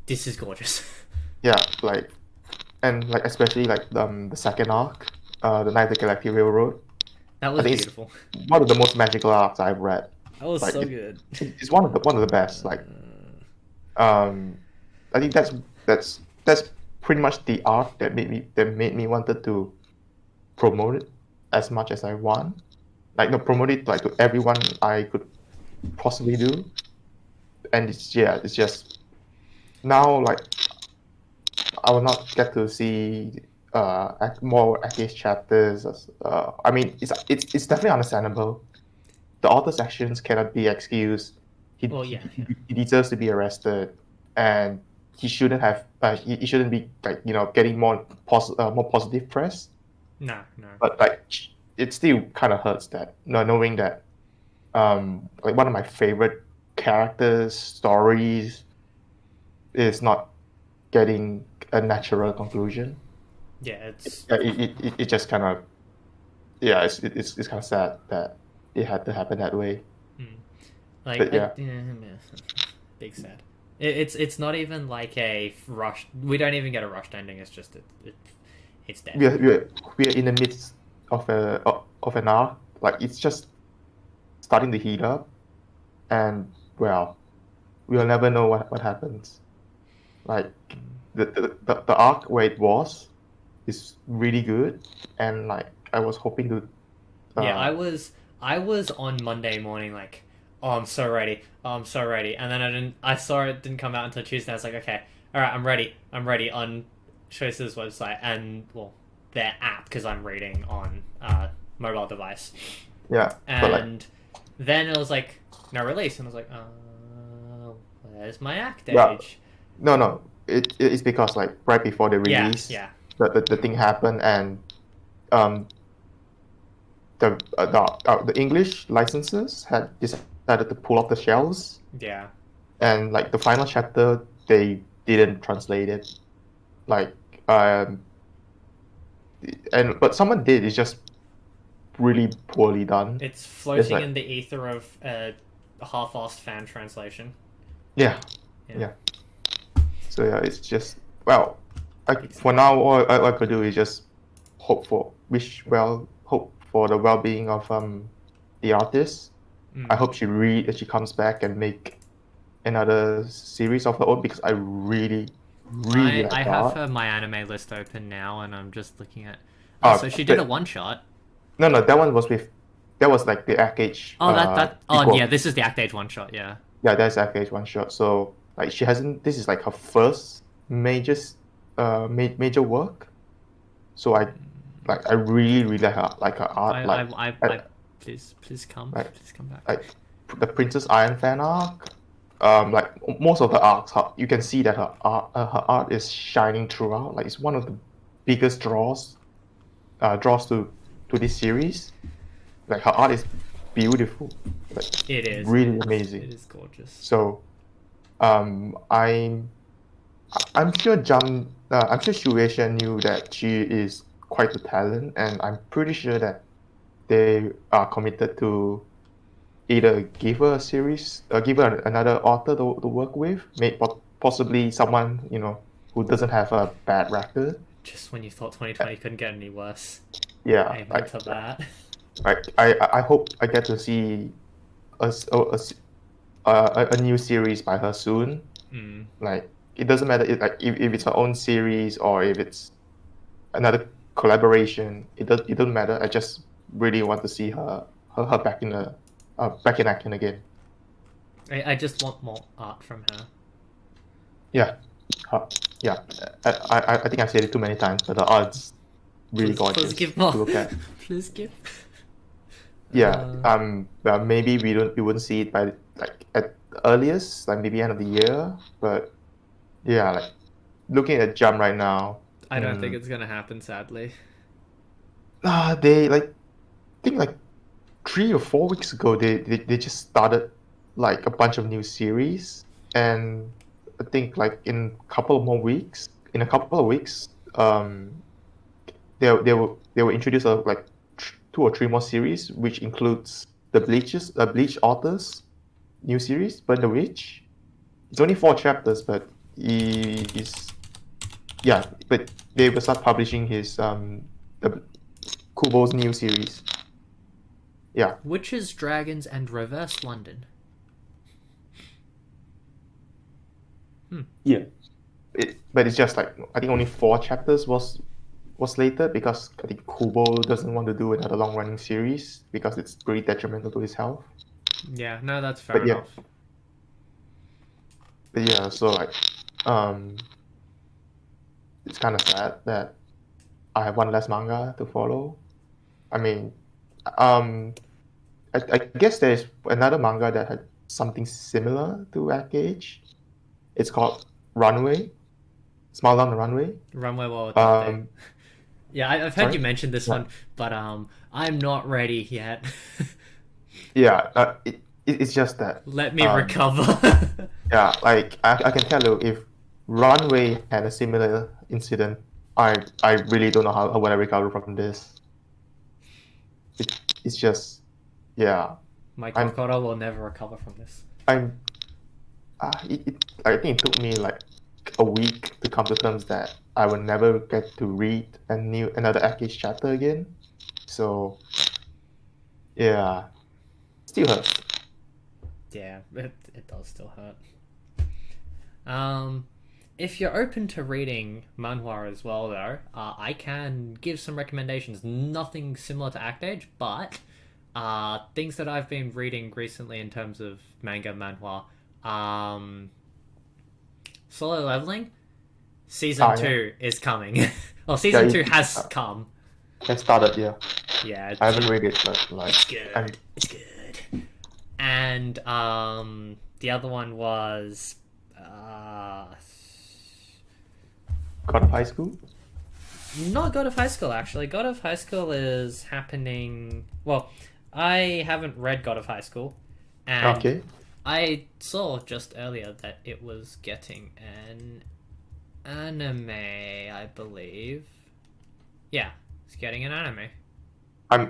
this is gorgeous. Yeah, like, and like especially like the second arc, the Night of the Galactic Railroad. That was think it's- beautiful. One of the most magical arcs I've read. That was Like, so good. It's one of the best. Like, I think that's pretty much the arc that made me wanted to promote it as much as I want. Like, no, promote it like to everyone I could possibly do. And it's just now, like, I will not get to see more Aki's chapters. I mean, it's definitely understandable. The author's actions cannot be excused. Well, yeah. He deserves to be arrested, and he shouldn't have. He shouldn't be like getting more positive press. No. But like, it still kind of hurts that knowing that like one of my favorite characters' stories is not getting a natural conclusion. Yeah, it's It just kind of it's kind of sad that it had to happen that way. like But, yeah. big sad. It's not even like a rushed. We don't even get a rushed ending. It's just it's dead. We are in the midst of an arc. Like, it's just starting to heat up, and well, we'll never know what happens. Like, the arc where it was is really good, and like I was hoping to. Yeah, I was on Monday morning like, oh, I'm so ready, and then I saw it didn't come out until Tuesday. I was like, okay, all right, I'm ready on Choice's website and their app because I'm reading on mobile device. Yeah, but like, And then it was like no release, and I was like, where's my act age? Yeah. no, it's because like right before the Yeah, release, yeah. the thing happened, and the English licenses had decided to pull off the shelves, Yeah. and like the final chapter they didn't translate it, like but someone did. It's just really poorly done. It's floating like- in the ether of a half-assed fan translation. Yeah. Yeah. So yeah, it's just for now all I could do is just hope for the well-being of the artist. I hope she comes back and make another series of her own, because I really like I her have art. her My Anime list open now, and I'm just looking at. Oh, So she did but- a one-shot. No, that was like the Act Age. Oh, Oh, sequel. yeah. This is the Act Age one-shot. Yeah. Yeah, that's Act Age one shot. So like she hasn't. This is like her first major work. So I really like her art. Please come. Like- Please come back. Like the Princess Iron fan arc. Like most of the arcs, you can see that her art is shining throughout. Like, it's one of the biggest draws to this series. Like, her art is beautiful. Like, It is. really amazing. It is gorgeous. So, I'm sure Shueisha knew that she is quite a talent, and I'm pretty sure that they are committed to either give her a series, give her another author to work with, possibly someone who doesn't have a bad record. Just when you thought 2020 couldn't get any worse. Yeah, Amen to that. I hope I get to see a new series by her soon. Like, it doesn't matter if it's her own series or if it's another collaboration. It doesn't matter. I just really want to see her back in acting again. I just want more art from her. Yeah, uh, yeah. I think I've said it too many times, but the art's really gorgeous Please give to more. look at. Please give. Yeah. Well, maybe we wouldn't see it by like at the earliest, like maybe end of the year. But yeah, like looking at Jump right now. I don't think it's gonna happen, sadly. They like I think like 3 or 4 weeks ago they just started like a bunch of new series, and I think like in a couple of weeks, they will introduce like 2 or 3 more series, which includes the Bleach authors new series, Burn the Witch. It's only 4 chapters, but but they will start publishing his the Kubo's new series. Yeah. Witches, Dragons, and Reverse London. Yeah. But it's just like I think only 4 chapters was slated because I think Kubo doesn't want to do another long running series because it's pretty detrimental to his health. Yeah, no, that's fair But yeah. enough. But yeah, so like it's kind of sad that I have one less manga to follow. I mean, I guess there's another manga that had something similar to Age. It's called Runway. Smile Down the Runway. Runway While It's Not There. Um, Yeah, I've heard sorry? you mention this Yeah. one, but I'm not ready yet. yeah, it's just that. Let me recover. Yeah, like I can tell you if Runway had a similar incident, I really don't know how would I recover from this. It's just, yeah. My I'm- Kokoro will never recover from this. I'm. I think it took me like a week to come to terms that I will never get to read another Aki's chapter again. So, yeah, still hurts. Yeah, it does still hurt. If you're open to reading manhwa as well, though, I can give some recommendations. Nothing similar to Act Age, but things that I've been reading recently in terms of manga manhwa. Solo Leveling, season 2 is coming. Well, season 2 has come. It started, yeah. Yeah, I haven't read it, but like it's good. It's good. And the other one was God of High School. not God of High School, actually. God of High School is happening. Well, I haven't read God of High School, and Okay. I saw just earlier that it was getting an anime, I believe. Yeah, it's getting an anime.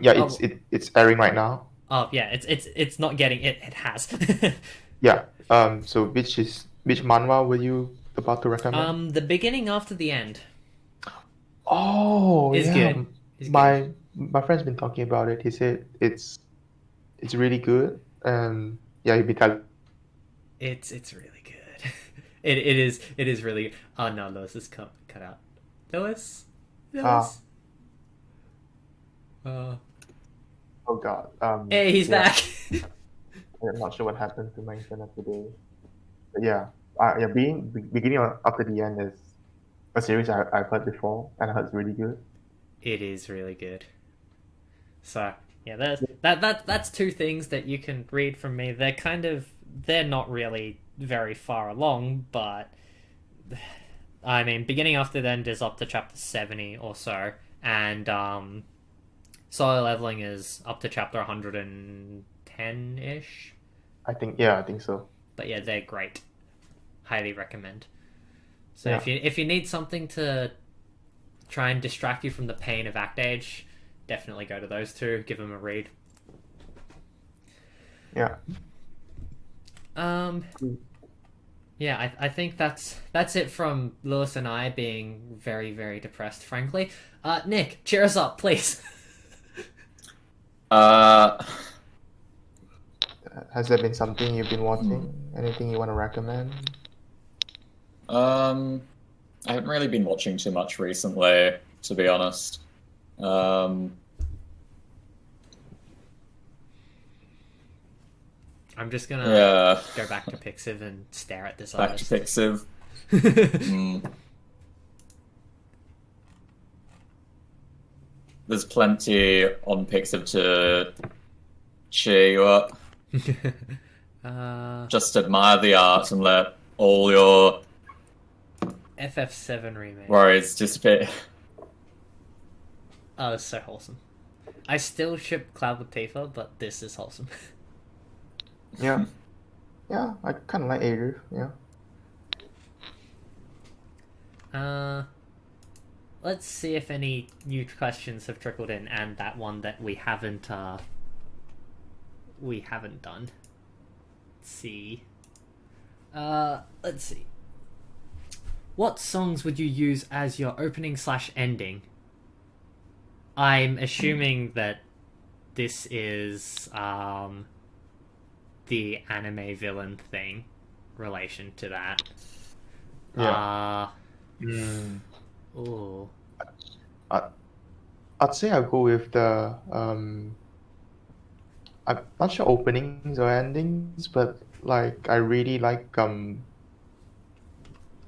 Yeah, it's airing right now. Oh yeah, it's not getting it. It has. Yeah. So which manhwa were you about to recommend? The beginning after the end Oh, is yeah. good. Is good. My friend's been talking about it. He said it's really good, and yeah, he'd be telling. It's really good. It is really good. Oh no, Lewis is cut out. Lewis. Oh God. Hey, he's yeah, back. I'm not sure what happened to my internet today, but yeah, beginning after the end is a series I've heard before, and I heard it's really good. It is really good. So yeah, that's 2 things that you can read from me. They're not really very far along, but I mean, beginning after the end is up to chapter 70 or so, and Solo Leveling is up to chapter 110-ish. I think so. But yeah, they're great. Highly recommend. So Yeah. if you need something to try and distract you from the pain of Act Age, definitely go to those 2. Give them a read. Yeah. Yeah, I think that's it from Lewis and I being very, very depressed, frankly. Nick, cheer us up, please. Has there been something you've been watching? Anything you want to recommend? I haven't really been watching too much recently, to be honest. I'm just gonna Yeah, go back to Pixiv and stare at this back to artist. Pixiv. Mm. There's plenty on Pixar to cheer you up. Just admire the art and let all your FF7 remake. worries disappear. Oh, it's so wholesome. I still ship Cloud with Tifa, but this is wholesome. Yeah. Yeah, I kind of like Ager. Yeah. Let's see if any new questions have trickled in, and that one that we haven't done. Let's see. Let's see. What songs would you use as your opening/ending? I'm assuming that this is the anime villain thing, relation to that. Yeah. Ooh. I'd say I'll go with the I'm not sure openings or endings, but like I really like the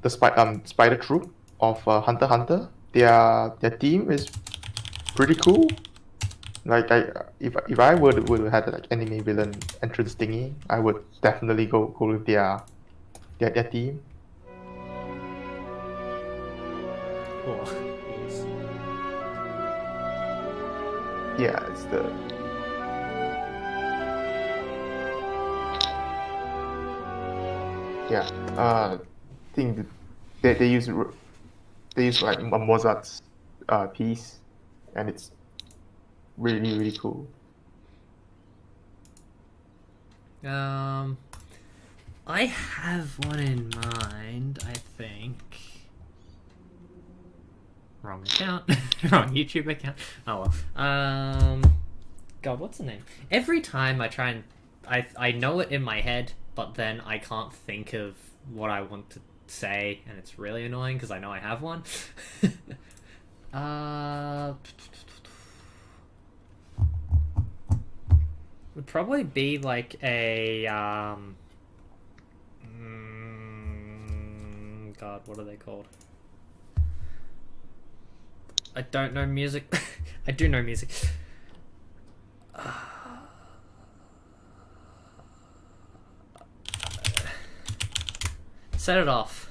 Spider Troop of Hunter x Hunter. Their team is pretty cool. Like if I would have like anime villain entrance thingy, I would definitely go with their team. Cool. Yes. Yeah, it's the I think they use like a Mozart's piece, and it's really cool. I have one in mind, I think. Wrong account. Wrong YouTube account. Oh well. God, what's the name? Every time I try and I know it in my head, but then I can't think of what I want to say, and it's really annoying because I know I have one. Would probably be like a God, what are they called? I don't know music. I do know music. Set it off.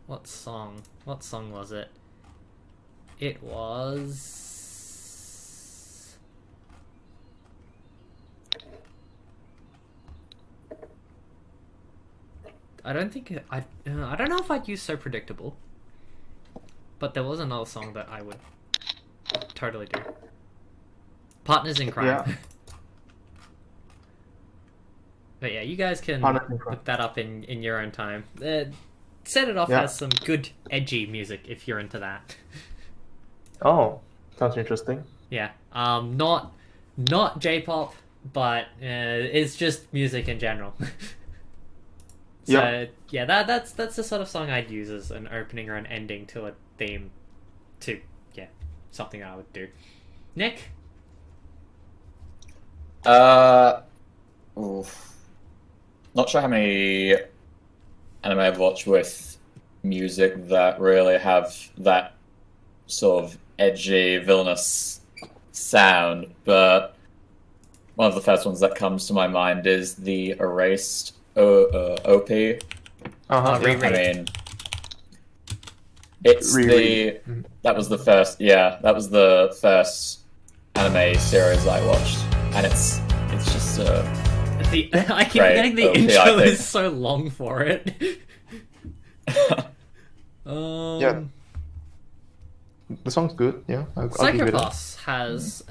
What song? What song was it? It was. I don't think I don't know if I'd use So Predictable. But there was another song that I would totally do. Partners in Crime. Yeah. But yeah, you guys can Partners in Crime. look that up in your own time. Set It Off Yeah. has some good edgy music if you're into that. Oh, sounds interesting. Yeah. Not J-pop, but it's just music in general. So Yeah. yeah, that's the sort of song I'd use as an opening or an ending to a theme, to something I would do. Nick? Oof. Not sure how many anime I've watched with music that really have that sort of edgy, villainous sound, but one of the first ones that comes to my mind is the Erased OP. Uh-huh. Re-rate. I mean, it's Re-rate. that was the first anime series I watched, and it's just I keep Right, getting the okay, intro I think. is so long for it. Yeah. The song's good. Yeah, I'll give it a- Psychopaths has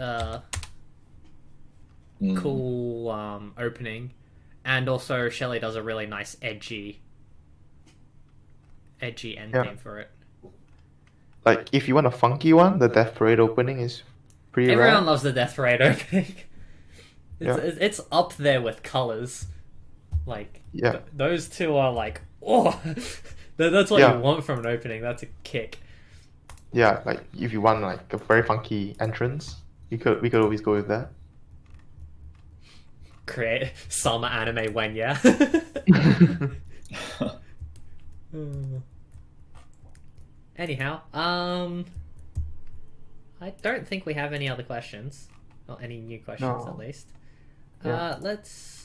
cool opening, and also Shelley does a really nice edgy end theme for it. Like if you want a funky one, the Death Parade opening is pretty Everyone rad. loves the Death Parade opening. Yeah. It's up there with Colors. Like Yeah. those two are like, oh, that's what Yeah. you want from an opening. That's a kick. Yeah, like if you want like a very funky entrance, we could always go with that. Create summer anime when Anyhow, I don't think we have any other questions, or any new questions No. at least. Yeah.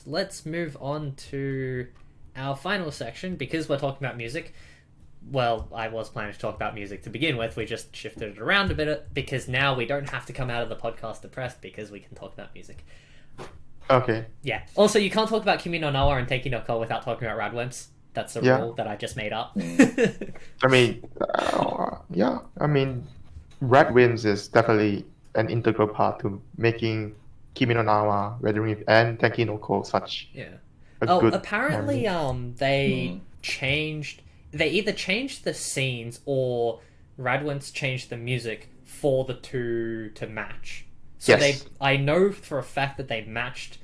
Let's move on to our final section because we're talking about music. Well, I was planning to talk about music to begin with. We just shifted it around a bit because now we don't have to come out of the podcast depressed because we can talk about music. Okay. Yeah. Also, you can't talk about Kimi no Na wa and Tenki no Ko without talking about Radwimps. That's a Yeah. rule that I just made up. I mean, yeah. I mean, Red Wings is definitely an integral part to making Kimi no Na wa, Red Wings, and Tenki no Ko such Yeah. a Oh, good apparently, anime. they changed. They either changed the scenes or Radwimps changed the music for the two to match. So Yes. I know for a fact that they matched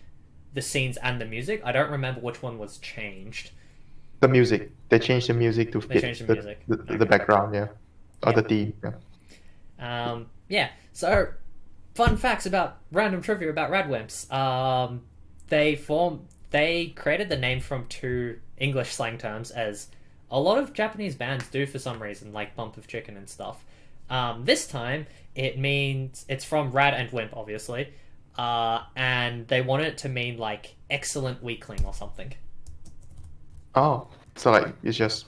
the scenes and the music. I don't remember which one was changed. The music. They changed the music to They fit changed the music. the Okay. background, yeah. Or Yeah. the theme, yeah. Yeah. So, fun facts about random trivia about Radwimps. They created the name from two English slang terms, as a lot of Japanese bands do for some reason, like Bump of Chicken and stuff. This time, it means it's from Rad and Wimp, obviously, and they wanted it to mean like excellent weakling or something. Oh, so like it's just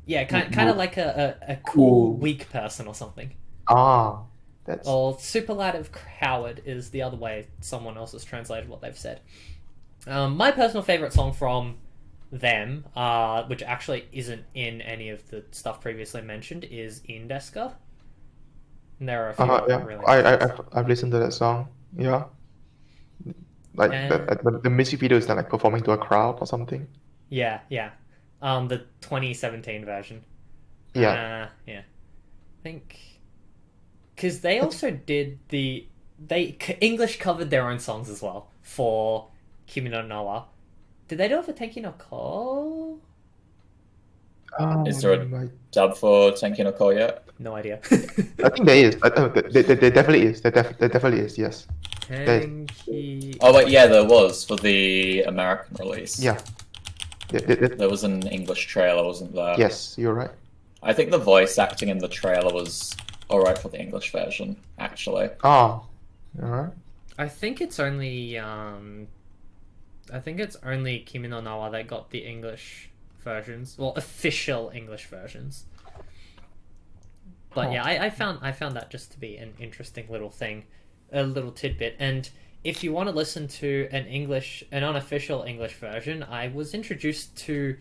Yeah, kind of like a cool Cool. weak person or something. that's Or superlative coward is the other way someone else has translated what they've said. My personal favorite song from them, which actually isn't in any of the stuff previously mentioned, is Indeska. And there are a few yeah. really I've listened to that song. Yeah. Like And- the music video is like performing to a crowd or something. Yeah. The 2017 version. Yeah. Yeah. I think because they also did English covered their own songs as well for Kimi no Na wa. Did they do it for Tenki no Ko? Is there a- Right. Dub for Tenki no Ko yet? No idea. I think there is. There definitely is. There definitely is. Yes. Tenki. Oh wait, yeah, there was for the American release. Yeah. There was an English trailer, wasn't there? Yes, you're right. I think the voice acting in the trailer was alright for the English version, actually. Oh. All right. I think it's only Kimi no Na wa that got the English versions, well, official English versions. But Oh. yeah, I found that just to be an interesting little thing, a little tidbit. And if you want to listen to an unofficial English version, I was introduced to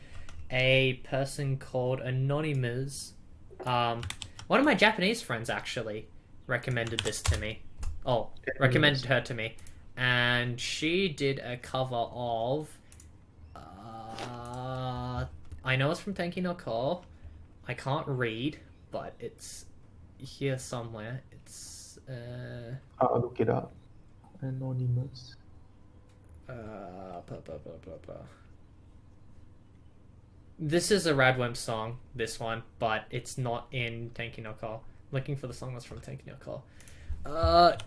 a person called Anonymous. One of my Japanese friends actually recommended this to me. Oh, recommended her to me, and she did a cover of. I know it's from Tenki no Ko. I can't read, but it's here somewhere. It's I'll look it up. Anonymous. This is a Radwimp song, this one, but it's not in Tenki no Ko. Looking for the song that's from Tenki no Ko.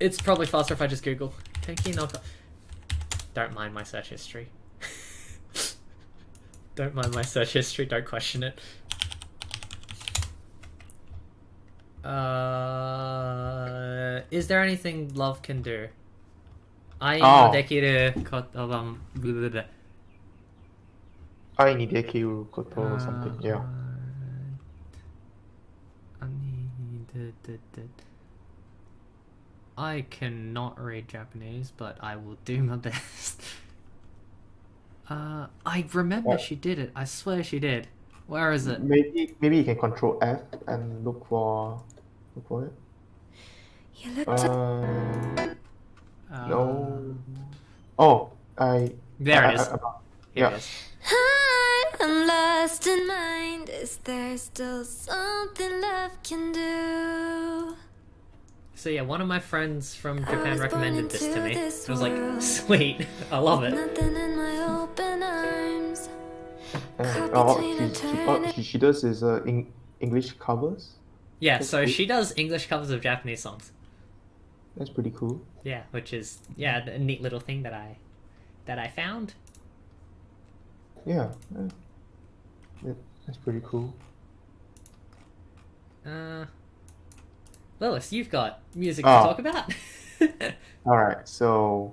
It's probably faster if I just Google Tenki no Ko. Don't mind my search history. Don't mind my search history, don't question it. Is there anything love can do? Ai no dekiru koto wa I need Dekiru Koto or something. Yeah. I cannot read Japanese, but I will do my best. I remember What? she did it. I swear she did. Where is it? Maybe you can control F and look for it. You look No. Oh, There it is. Here yeah. it is. I'm lost in mind. Is there still something love can do? So yeah, one of my friends from Japan was recommended born this to into me. this I was like, world. sweet, I love it. Nothing in my open arms. And Caught what between she does is English covers. Yeah, That's so cool. she does English covers of Japanese songs. That's pretty cool. Yeah, which is a neat little thing that I found. Yeah. That's pretty cool. Lewis, you've got music to Ah. talk about. All right, so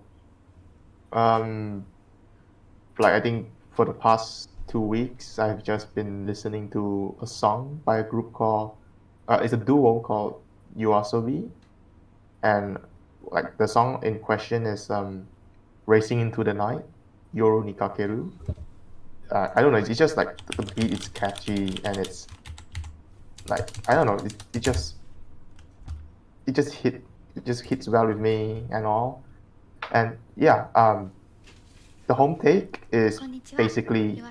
like I think for the past 2 weeks, I've just been listening to a song by a group called it's a duo called Yoasobi, and like the song in question is Racing into the Night, Yoru ni Kakeru. I don't know, it's just like the beat is catchy and it's like I don't know, it just hits well with me and all. And yeah, the home take is basically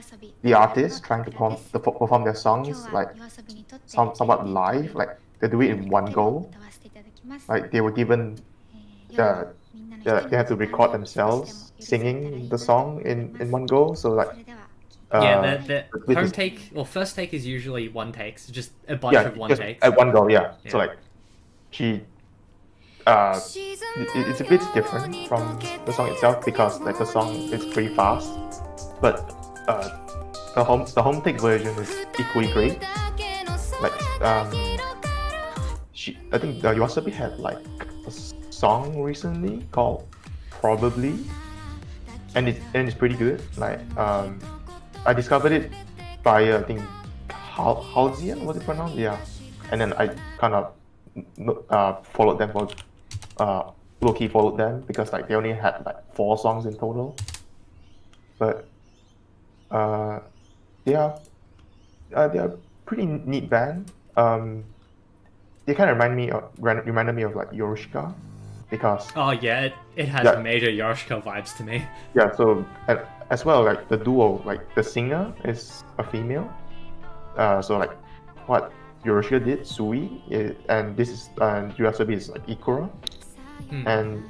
the artist trying to perform their songs like somewhat live, like they do it in one go. Like they were given they have to record themselves singing the song in one go. So like Yeah, the with home this- take or first take is usually one take, so just a bunch yeah, of one just takes. at one go, yeah. So Yeah. like she it's a bit different from the song itself because like the song is pretty fast, but the home take version is equally great. Like I think Yoasobi had like a song recently called Probably, and it's pretty good. Like I discovered it via I think Halcyon, was it pronounced? Yeah, and then I kind of followed them for low-key followed them because like they only had like 4 songs in total, but they are pretty neat band. They kind of reminded me of like Yorushika because Oh yeah, it has Yeah. major Yoshiko vibes to me. yeah, so as well like the duo, like the singer is a female, so like what Yorushika did, Sui, and this is Yuasobi is like Ikura. And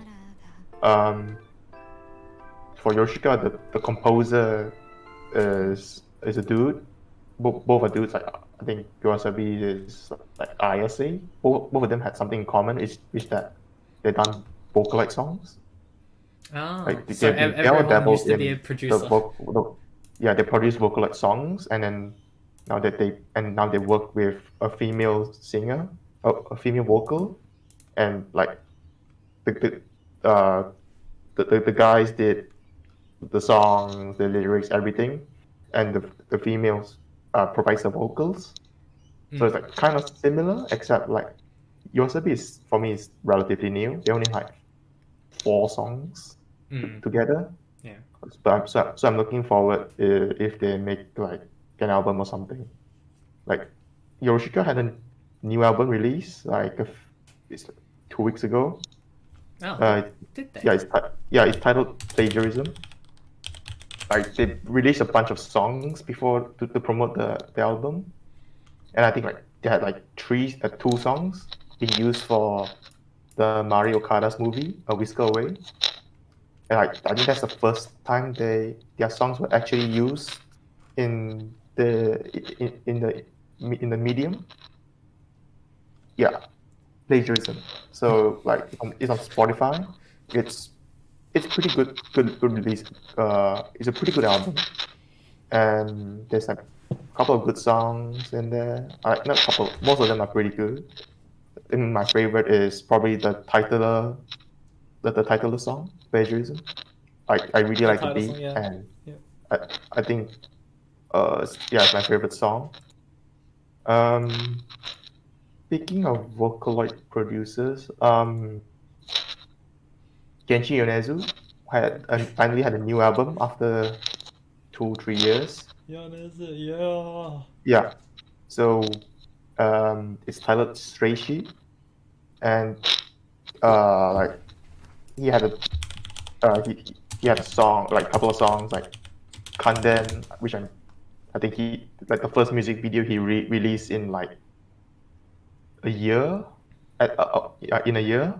for Yoshika, the composer is a dude. Both are dudes. Like I think Yoasobi is like ISA. Both of them had something in common, is that they done Vocaloid songs. Oh, Like so they all everyone dabbled used to be in a producer. yeah, they produce Vocaloid songs, and then now they work with a female singer, a female vocal, and like the guys did the songs, the lyrics, everything, and the females provides the vocals. So it's like kind of similar, except like Yoasobi is for me is relatively new. They only had 4 songs together. Yeah. But I'm looking forward if they make like an album or something. Like Yoshika had a new album release it's 2 weeks ago. Oh, did they? It's titled Plagiarism. Like they released a bunch of songs before to promote the album, and I think like they had like 2 songs being used for the Mario Kada's movie, A Whisker Away. And I think that's the first time their songs were actually used in the medium. Yeah, plagiarism. So like it's on Spotify. It's pretty good release. It's a pretty good album, and there's like a couple of good songs in there. Not a couple. Most of them are pretty good. I think my favorite is probably the titular song, Plagiarism. I really like the title beat, song, yeah. and Yeah. I think it's my favorite song. Speaking of Vocaloid producers, Kenshi Yonezu finally had a new album after 2-3 years. Yeah, that's it. Yeah. Yeah, so it's titled Streishi, and like he had a song, like a couple of songs like Kanden, which I think he like the first music video he released in like a year, in a year.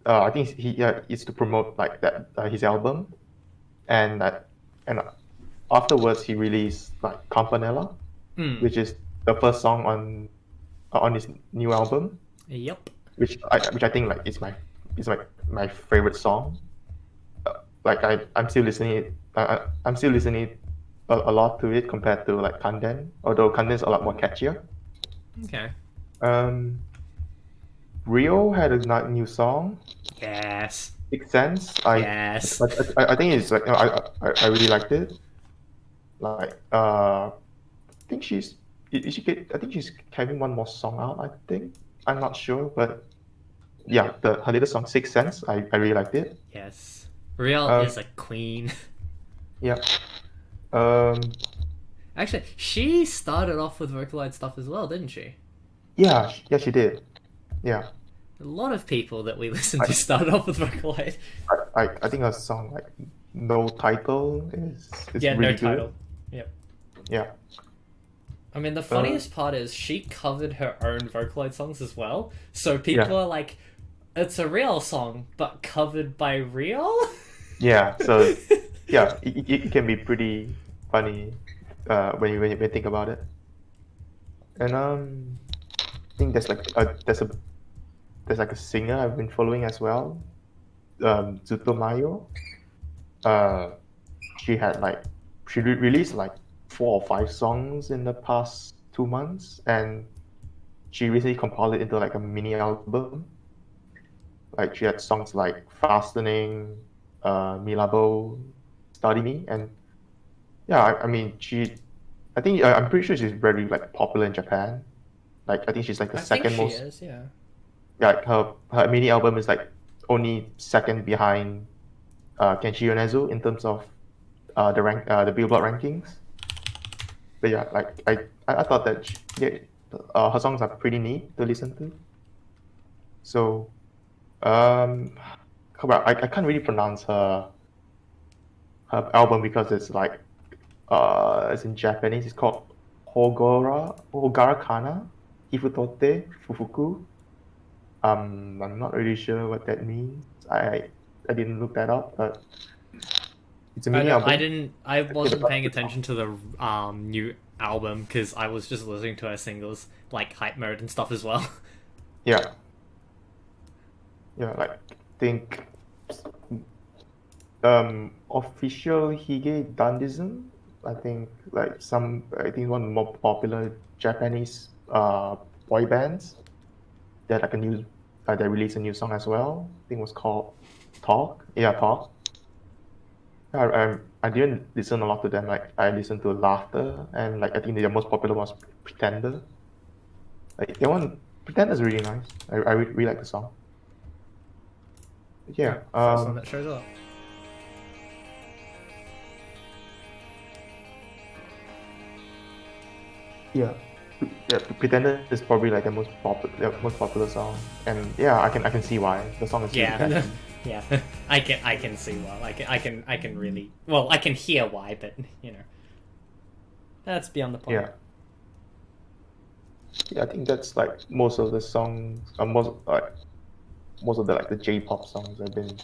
I think it's to promote like that his album, and afterwards he released like Campanella, which is the first song on his new album, Yep. which I think like is my favorite song. Like I'm still listening a lot to it compared to like Kanden, although Kanden's a lot more catchier. Okay. Um, Rio had a new song, Yes. Sixth Sense. Yes. I think it's like I really liked it. Like I think I think she's having one more song out. I think I'm not sure, but yeah, her latest song Sixth Sense. I really liked it. Yes. Real Um, is a queen. Yeah. Um, Actually, she started off with Vocaloid stuff as well, didn't she? yeah, she did. Yeah. A lot of people that we listen to started off with Vocaloid. I think her song like No Title is Yeah, really no good. title. Yep. Yeah. I mean, the funniest part is she covered her own Vocaloid songs as well. So people are like, it's a real song, but covered by real? Yeah. So yeah, it can be pretty funny when you think about it. And I think there's like a singer I've been following as well, Zutomayo. Uh, she released like 4 or 5 songs in the past 2 months, and she recently compiled it into like a mini album. Like she had songs like Fastening, Milabo, Study Me, and yeah, I mean I think I'm pretty sure she's very like popular in Japan. Like I think she's like the I think second she most. is, yeah. Yeah, like her mini album is like only second behind Kenshi Yonezu in terms of the Billboard rankings. But yeah, like I thought that her songs are pretty neat to listen to. So I can't really pronounce her album because it's in Japanese. It's called Hogara Kana Hifutote Fufuku. I'm not really sure what that means. I didn't look that up, but it's a mini album. I wasn't paying attention to the new album because I was just listening to her singles, like Hype Mode and stuff as well. Yeah. Yeah, like think official Hige Dandism. I think I think one of the more popular Japanese boy bands. They had like they released a new song as well. I think it was called Talk. Yeah, Talk. I didn't listen a lot to them. Like I listened to Laughter, and like I think their most popular was Pretender. Like that one, Pretender is really nice. I really like the song. Yeah. First one that shows up. Yeah. Yeah, Pretender is probably like the most popular song, and yeah, I can see why the song is really Yeah, catchy. yeah. I can see why. I can really I can hear why, but that's beyond the point. Yeah. Yeah, I think that's like most of the songs, most of the J-pop songs I've been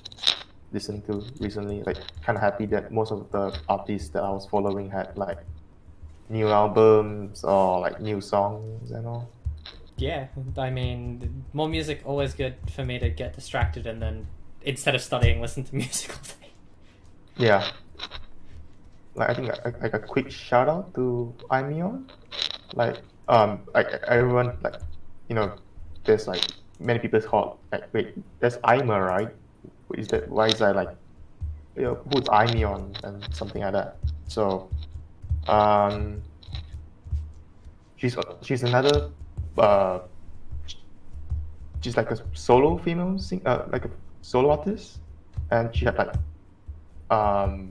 listening to recently. Like, kind of happy that most of the artists that I was following had like new albums or like new songs and all. Yeah, I mean, more music always good for me to get distracted and then instead of studying, listen to music all day. Yeah. Like I think like a quick shout out to Imeon. Everyone there's like many people called like wait, there's Imer, right? Why is that like who's Imeon and something like that. So she's another she's like a solo female like a solo artist, and she had like I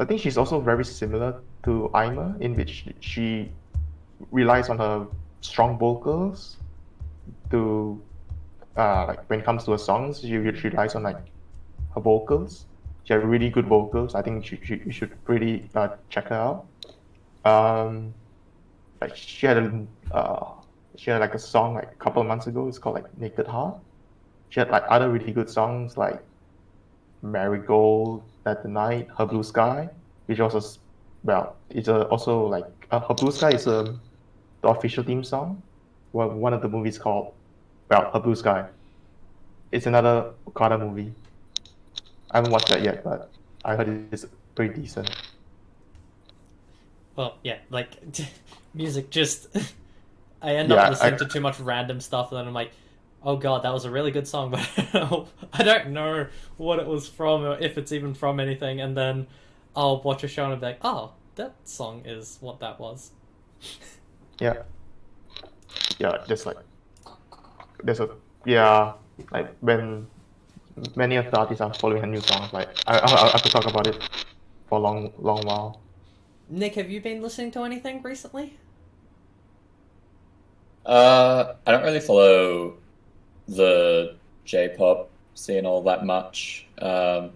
think she's also very similar to Ima in which she relies on her strong vocals to like when it comes to her songs she relies on like her vocals. She has really good vocals. I think you should really check her out. Like she had like a song like a couple of months ago. It's called like Naked Heart. She had like other really good songs like Marigold, At the Night, Her Blue Sky, which also also like Her Blue Sky is the official theme song. One of the movies called Her Blue Sky. It's another Okada movie. I haven't watched that yet, but I heard it's pretty decent. well, yeah, like music just I end up listening to too much random stuff, and then I'm like, oh god, that was a really good song, but I don't know what it was from or if it's even from anything, and then I'll watch a show and I'll be like, oh, that song is what that was. Yeah. Yeah, just like there's a yeah, like when many of the artists are following a new song, like I could talk about it for a long while. Nick, have you been listening to anything recently? I don't really follow the J-pop scene all that much.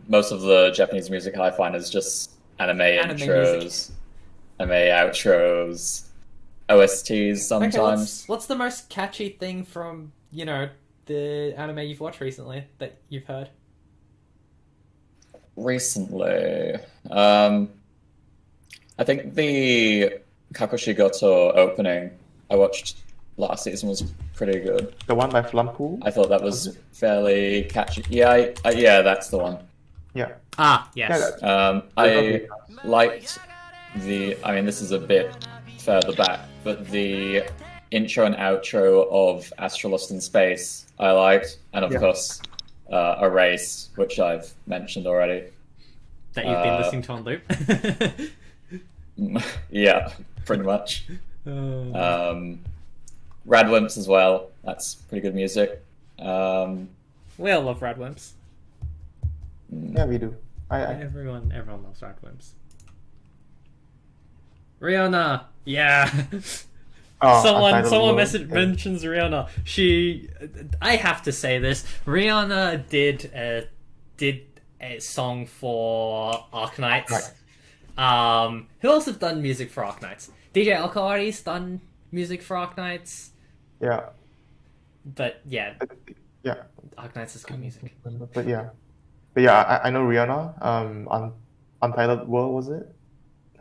Most of the Japanese music I find is just anime intros, music. anime outros, OSTs sometimes. Okay, what's the most catchy thing from, the anime you've watched recently that you've heard? Recently, I think the Kakushigoto opening I watched last season was pretty good. The one by Flumpool? I thought that was fairly catchy. Yeah, yeah, that's the one. Yeah. Ah, yes. Yeah, I liked I mean, this is a bit further back, but the intro and outro of Astralust in Space I liked, and of course, Erased, which I've mentioned already. That you've been listening to on loop. Yeah, pretty much. Radwimps as well. That's pretty good music. We all love Radwimps. Yeah, we do. Everyone loves Radwimps. Rihanna, yeah. Someone mentions Rihanna. I have to say this. Rihanna did a song for Arknights. Who else have done music for Arknights? DJ Alkawari's done music for Arknights. Yeah. But yeah. Yeah. Arknights is good music. But yeah. I know Rihanna. Untitled World, was it?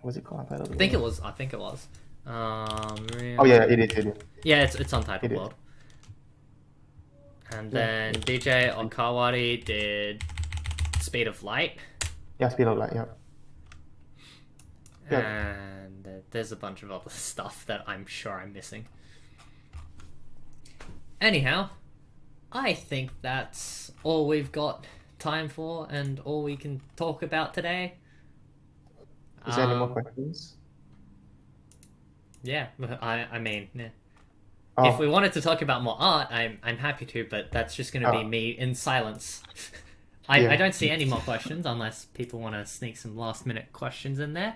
Was it called Untitled World? I think it was. Rihanna... Oh yeah, it is. Yeah, it's Untitled It is. World. And then DJ Okawari did Speed of Light. Yeah, Speed of Light, yeah. Yeah. And there's a bunch of other stuff that I'm sure I'm missing. Anyhow, I think that's all we've got time for and all we can talk about today. Is there any more questions? Yeah, I mean, yeah. Oh, If we wanted to talk about more art, I'm happy to, but that's just going to be me in silence. I don't see any more questions unless people want to sneak some last minute questions in there.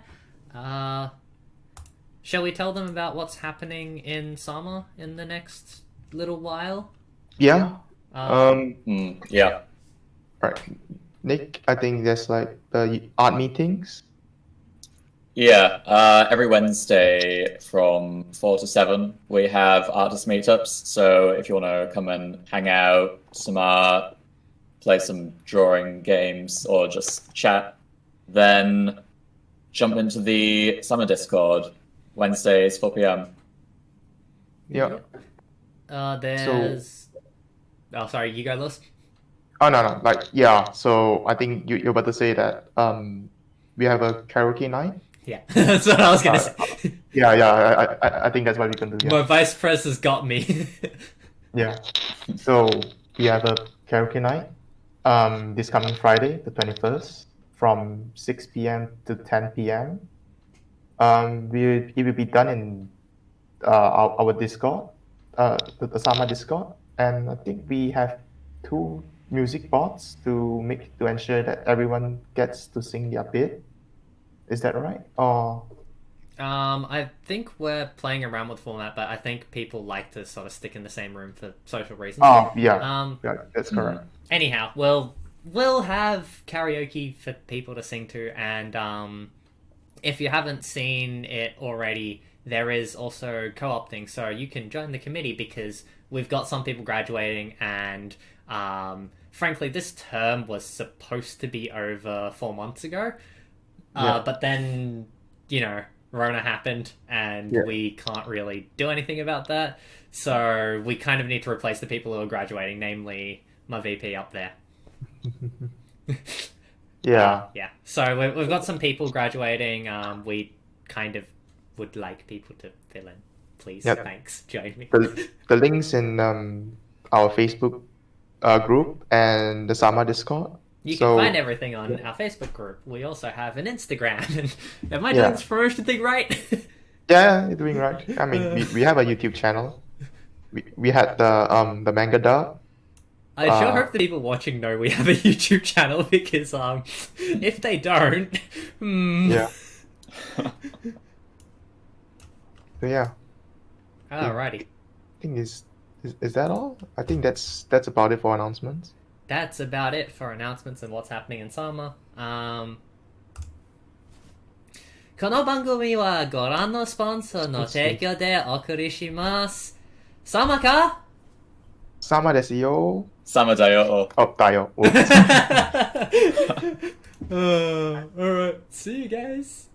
Shall we tell them about what's happening in Sama in the next little while? yeah. Yeah. Right. Nick, I think there's like the art meetings. Yeah, every Wednesday from 4 to 7, we have artist meetups. So if you want to come and hang out, some art, play some drawing games, or just chat, then jump into the summer Discord, Wednesdays, 4 p.m. Yeah. There's... Oh, sorry, you go, Lewis? Oh no. Like yeah. So I think you're about to say that we have a karaoke night. Yeah, that's what I was going to say. Yeah. I think that's what we can do. Yeah. My vice pres has got me. Yeah. So we have a karaoke night. This coming Friday, the 21st, from 6 p.m. to 10 p.m. It will be done in our Discord, the Sama Discord, and I think we have 2 music bots to ensure that everyone gets to sing their bit. Is that right? Or I think we're playing around with format, but I think people like to sort of stick in the same room for social reasons. yeah, that's correct. Anyhow, we'll have karaoke for people to sing to, and if you haven't seen it already, there is also co-opting, so you can join the committee because we've got some people graduating, and frankly, this term was supposed to be over 4 months ago. But then, Rona happened, and we can't really do anything about that. So we kind of need to replace the people who are graduating, namely my VP up there. Yeah. Yeah. So we've got some people graduating. We kind of would like people to fill in, please. Yep. Thanks, Jamie. The links in our Facebook group and the Sama Discord. You So- can find everything on our Facebook group. We also have an Instagram. And am I Yeah. doing this promotion thing right? Yeah, you're doing right. I mean, we have a YouTube channel. We had the manga dub. I sure hope the people watching know we have a YouTube channel because if they don't, Yeah. So yeah, Alrighty. I think is that all? I think that's about it for announcements. That's about it for announcements and what's happening in summer. この番組はご覧のスポンサーの提供でお送りします。Sama ka? Sama desu yo. Samadayo. Oh, tayo. Oops. Alright, see you guys.